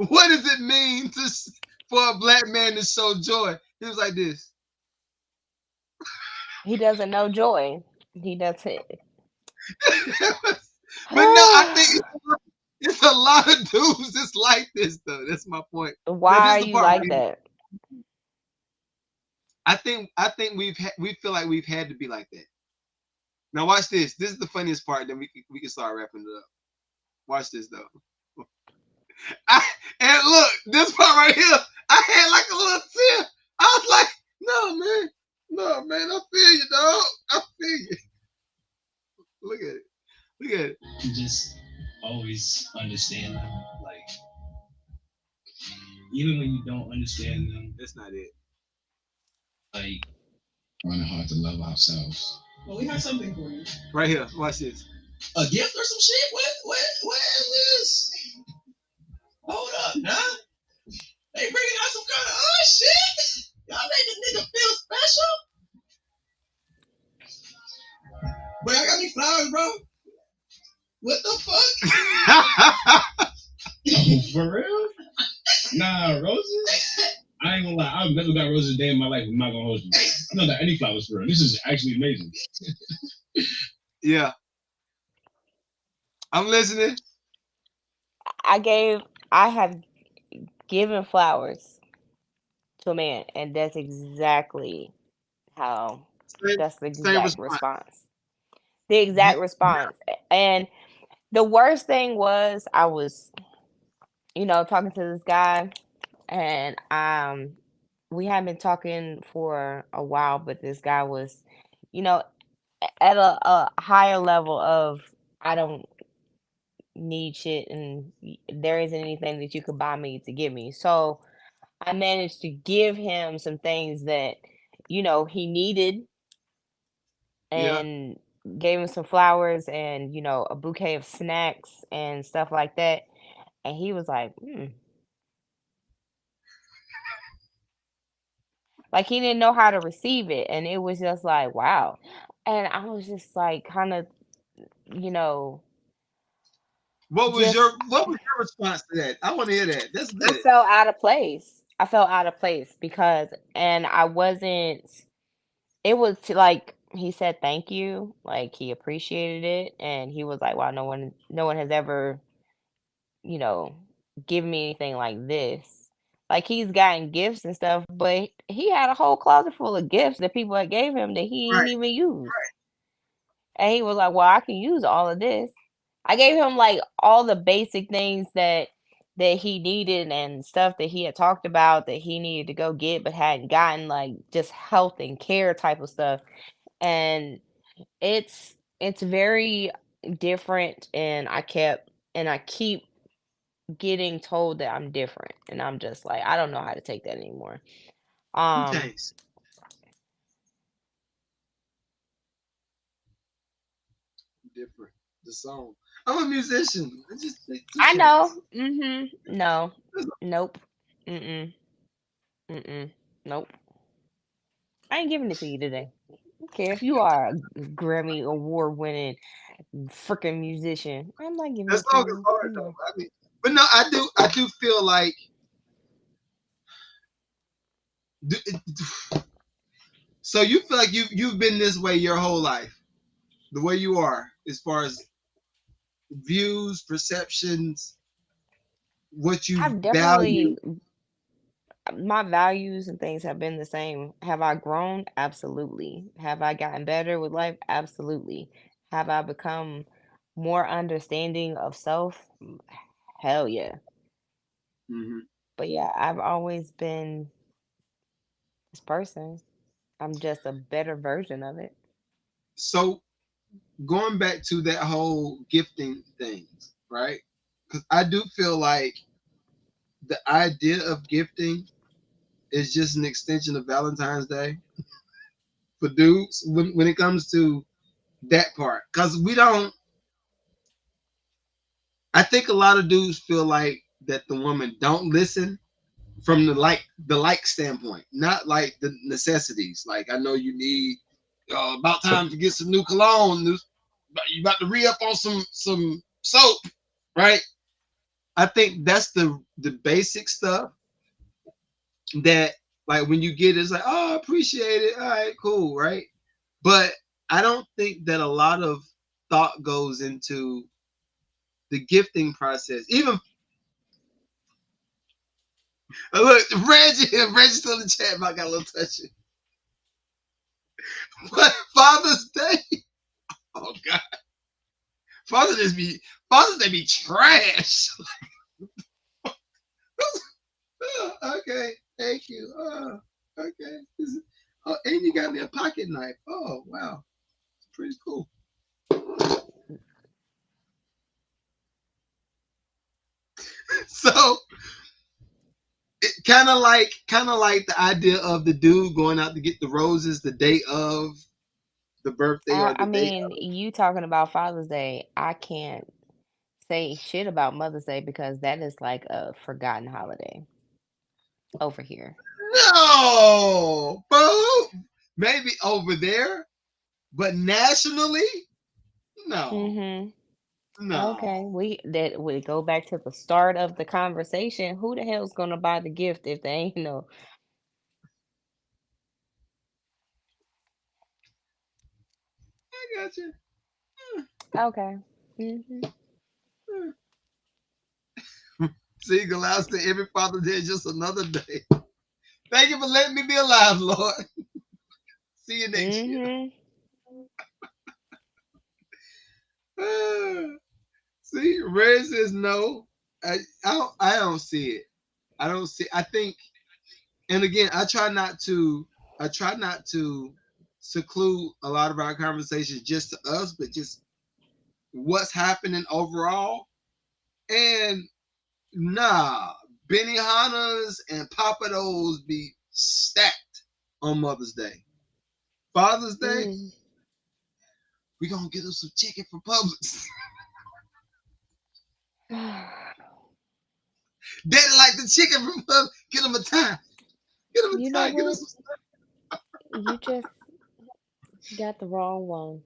What does it mean for a black man to show joy? He was like this. He doesn't know joy. He doesn't. But no, I think it's a lot of dudes that's like this though. That's my point. Now Why this are is the you part like where that? I think we feel like we've had to be like that. Now watch this. This is the funniest part. Then we can start wrapping it up. Watch this though. I, and look, this part right here, I had like a little tear. I was like, no man, I feel you, dog. I feel you. Look at it. Look at it. You just always understand them. Like even when you don't understand them, That's not it. like Find it hard to love ourselves. Well, we have something for you. Right here. Watch this. a gift or some shit. What is this? Hold up, nah. They bringing out some kind of shit. Y'all make this nigga feel special. But I got me flowers, bro. What the fuck? Oh, for real? Nah, roses? I ain't gonna lie. I've never got roses a day in my life. I'm not gonna hold you. I've not got any flowers for real. This is actually amazing. Yeah. I'm listening. I have given flowers to a man, and how Same, that's the same exact response. response. The You, exact response. And the worst thing was I was, talking to this guy, and we had been talking for a while, but this guy was, you know, at a higher level of I don't need shit, and there isn't anything that you could buy me to give me. So I managed to give him some things that, he needed, yeah. and gave him some flowers and, a bouquet of snacks and stuff like that. And he was like, like he didn't know how to receive it. And it was just like, wow. And I was just like, kind of, you know, just, What was your response to that? I want to hear that. That's I good. felt out of place. I felt out of place because, and I wasn't, it was like, he said thank you, like he appreciated it, and he was like, wow, no one has ever, you know, given me anything like this. Like he's gotten gifts and stuff, but he had a whole closet full of gifts that people had gave him that he Right. didn't even use. And he was like, well, I can use all of this. I gave him like all the basic things that he needed and stuff that he had talked about that he needed to go get but hadn't gotten, like just health and care type of stuff. And it's very different, and I keep getting told that I'm different, and I'm just like, I don't know how to take that anymore. Two Um, chains. Different. The song. I'm a musician. I just say two I know. chains. No. Nope. Mm-mm. Mm-mm. Nope. I ain't giving it to you today. I don't care if you are a Grammy award winning freaking musician. I'm not giving That it to song is you. hard though. No. I mean, but no, I do feel like so you feel like you've been this way your whole life, the way you are, as far as views, perceptions, what you I've value. definitely my values and things have been the same. Have I grown? Absolutely. Have I gotten better with life? Absolutely. Have I become more understanding of self? Hell yeah. Hmm. But yeah, I've always been this person. I'm just a better version of it. So going back to that whole gifting thing, right? Because I do feel like the idea of gifting is just an extension of Valentine's Day for dudes when it comes to that part. Because we don't, I think a lot of dudes feel like that the woman don't listen from the like standpoint, not like the necessities. Like I know you need about time to get some new cologne. You about to re up on some soap, right? I think that's the basic stuff that like when you get it, it's like, oh, I appreciate it. All right, cool, right? But I don't think that a lot of thought goes into the gifting process. Even look, Reggie's still in the chat, but I got a little touchy. But Father's Day, oh God, Father's Day be trash. Okay, thank you. Okay. Oh, and you got me a pocket knife. Oh wow, pretty cool. So kind of like the idea of the dude going out to get the roses the day of the birthday or I the day mean, you talking about Father's Day, I can't say shit about Mother's Day because that is like a forgotten holiday over here. no, bro. Maybe over there, but nationally, no, Mhm. Okay, no. we go back to the start of the conversation. Who the hell's gonna buy the gift if they ain't no? I got you. Okay. Mhm. See, allows to every Father's Day is just another day. Thank you for letting me be alive, Lord. See you next year. Mhm. See, Red says no. I don't see it. I don't see. I think, and again, I try not to seclude a lot of our conversations just to us, but just what's happening overall. And nah, Benny Hanna's and Papados be stacked on Mother's Day. Father's Day, Mm. we gonna get us some chicken from Publix. Daddy like the chicken from Publix. Get him a tie. Get him a You know tie. Get him what? some. You just got the wrong one.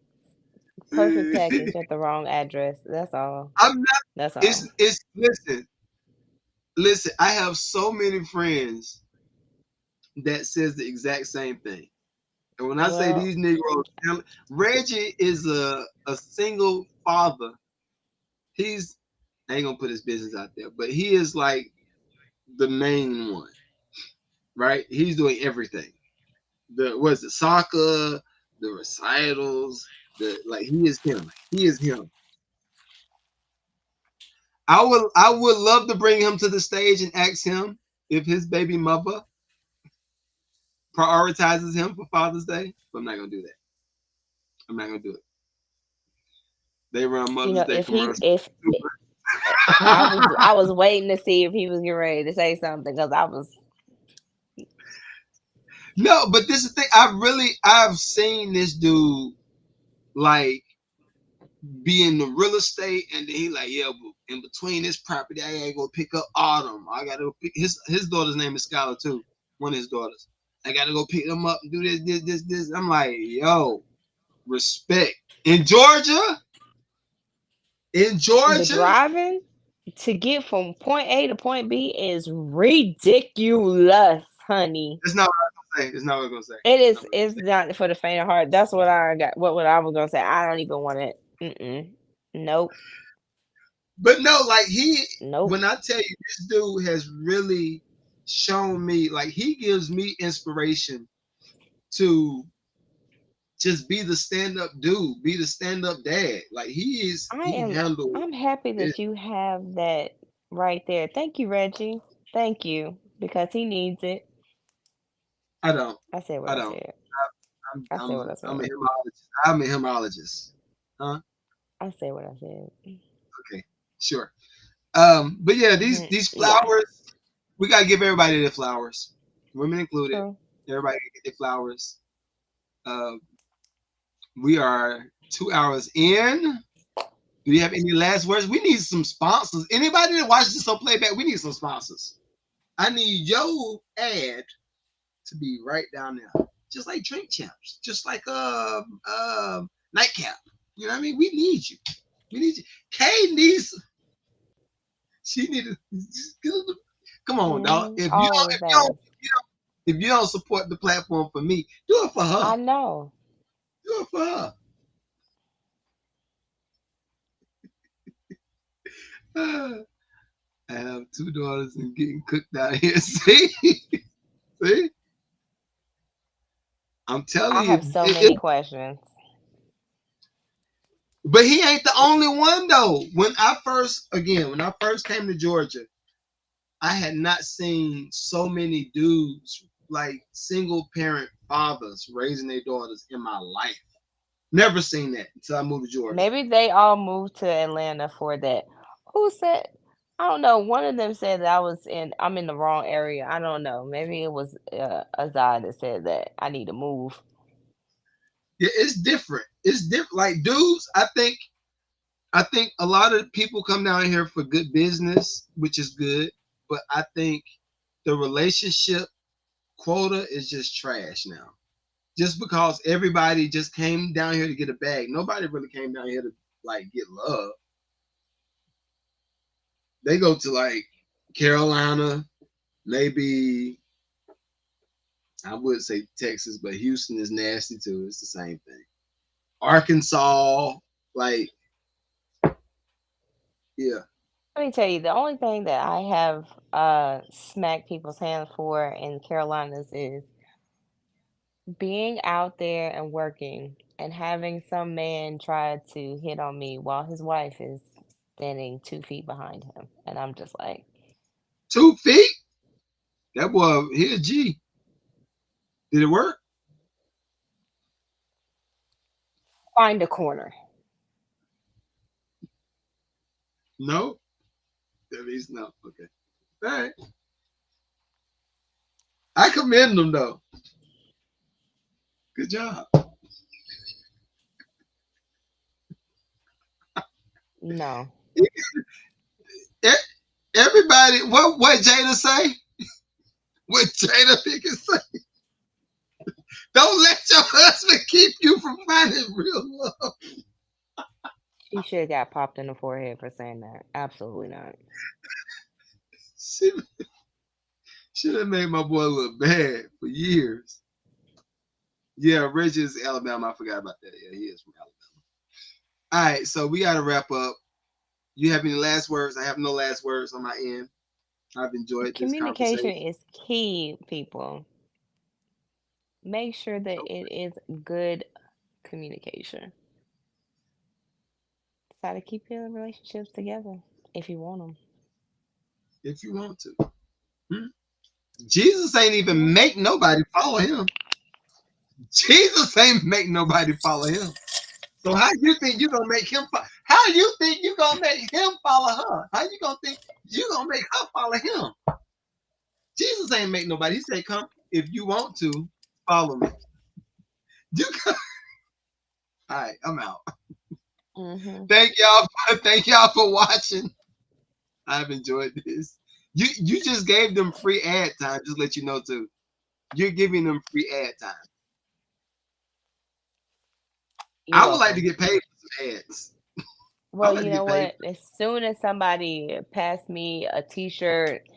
Perfect package at the wrong address. That's all. I'm not. That's all. It's listen. I have so many friends that says the exact same thing. And when I say Well, these Negroes, Reggie is a single father. He's I ain't gonna put his business out there, but he is like the main one, right? He's doing everything. The was it soccer, the recitals, the like he is him. He is him. I would love to bring him to the stage and ask him if his baby mother prioritizes him for Father's Day, but I'm not gonna do that. I'm not gonna do it. They run you Mother's know, Day commercials. if I was waiting to see if he was getting ready to say something because I was. No, but this is the thing. I've seen this dude like be in the real estate, and then he like, yeah, but in between this property, I gotta go pick up Autumn. I gotta go pick his daughter's name is Skylar too. One of his daughters. I gotta go pick them up and do this. I'm like, yo, respect. In Georgia, in The Georgia, driving to get from point A to point B is ridiculous, honey. that's not what I was gonna say. That's not what I was gonna say. It That's not is. what I was It's gonna say. not for the faint of heart. That's what I got. What I was gonna say. I don't even want it. Mm-mm. Nope. But no, like Nope. when I tell you, this dude has really shown me, like he gives me inspiration to just be the stand up dude, be the stand up dad. Like I he am. handled I'm happy it. that you have that right there. Thank you, Reggie. Thank you because he needs it. I don't. I said what I I don't. said. I'm I said I'm what I I'm a said. hemologist. I'm a hemologist. Huh? I said what I said. Okay. Sure. But yeah, these Yeah. flowers, we gotta give everybody their flowers. Women included. True. Everybody get their flowers. Uh, we are 2 hours in. Do you have any last words? We need some sponsors. Anybody that watches this on playback, we need some sponsors. I need your ad to be right down there. Just like Drink Champs, just like Nightcap. You know what I mean? We need you. We need you. Kay needs She needed. Come on, dog. Hmm. Always has. If you don't support the platform for me, do it for her. I know. Do it for her. I have two daughters and getting cooked out here. See, see. I'm I telling have you. so many questions. But he ain't the only one though. When I first came to Georgia, I had not seen so many dudes like single parent fathers raising their daughters in my life. Never seen that until I moved to Georgia. Maybe they all moved to Atlanta for that. Who said? I don't know. One of them said that I'm in the wrong area. I don't know. Maybe it was Azad that said that I need to move. Yeah, it's different. It's different. Like dudes, I think a lot of people come down here for good business, which is good. But I think the relationship quota is just trash now. Just because everybody just came down here to get a bag, nobody really came down here to like get love. They go to like Carolina, maybe I would say Texas, but Houston is nasty too. It's the same thing. Arkansas, like yeah, Let me tell you, the only thing that I have smacked people's hands for in Carolinas is being out there and working and having some man try to hit on me while his wife is standing 2 feet behind him. And I'm just like, 2 feet. That boy, he a G. Did it work? find a corner. No. That means no. Okay. All right. I commend them though. Good job. No. E- Everybody, what Jada say? What Jada Pickett say? Don't let your husband keep you from finding real love. She should have got popped in the forehead for saying that. Absolutely not. She should have made my boy look bad for years. Yeah, Reggie is Alabama. I forgot about that. Yeah, he is from Alabama. All right, so we got to wrap up. You have any last words? I have no last words on my end. I've enjoyed this Communication conversation. is key, people. Make sure that it is good communication. Try to keep your relationships together if you want them. If you want to. Hmm? Jesus ain't even make nobody follow him. Jesus ain't make nobody follow him. So how you think you gonna make him? How you think you gonna make him follow her? How you gonna think you gonna make her follow him? Jesus ain't make nobody. He said, "Come if you want to follow me." You all right? I'm out. Hmm. Thank y'all for watching. I've enjoyed this. You just gave them free ad time. Just let you know too. You're giving them free ad time. You're I would like to welcome. get paid for some ads. I Well, would like you to know get paid. what? As soon as somebody pass me a t-shirt,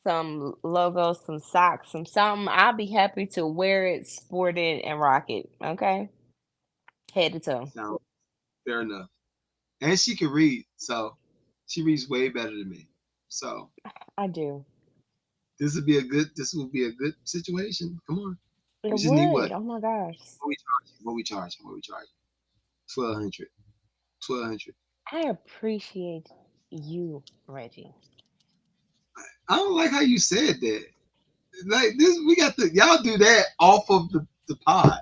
some logos, some socks, some something, I'll be happy to wear it, sport it, and rock it. Okay? Head to toe. Sound fair enough. And she can read, so she reads way better than me. So I do. this will be a good situation. Come on. It We just need would. what? Oh my gosh. What we charging? What we charging? What we charging? 1,200. 1,200. I appreciate you, Reggie. I don't like how you said that. Like this, we got the y'all do that off of the pod.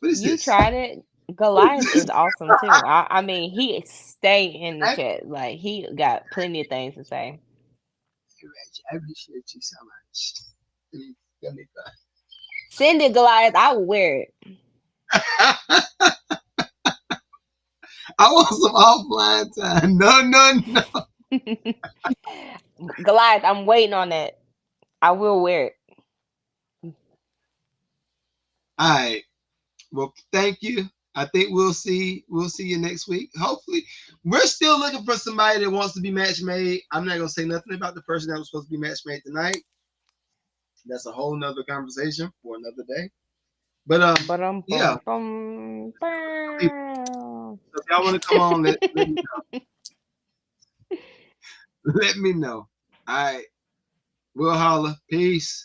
What is You this? tried it. What is Goliath this? is awesome too. I mean, he stay in the I, chat. Like he got plenty of things to say. I appreciate you so much. Let me Send it, Goliath. I will wear try. I want some offline time. No, no, no. it. Goliath, I'm waiting on that. I will wear it. All right. Well, thank you. I think we'll see you next week. Hopefully, we're still looking for somebody that wants to be match made. I'm not gonna say nothing about the person that was supposed to be match made tonight. That's a whole nother conversation for another day. But yeah. So if y'all want to come on, let me know. Let me know. All right. We'll holler. Peace.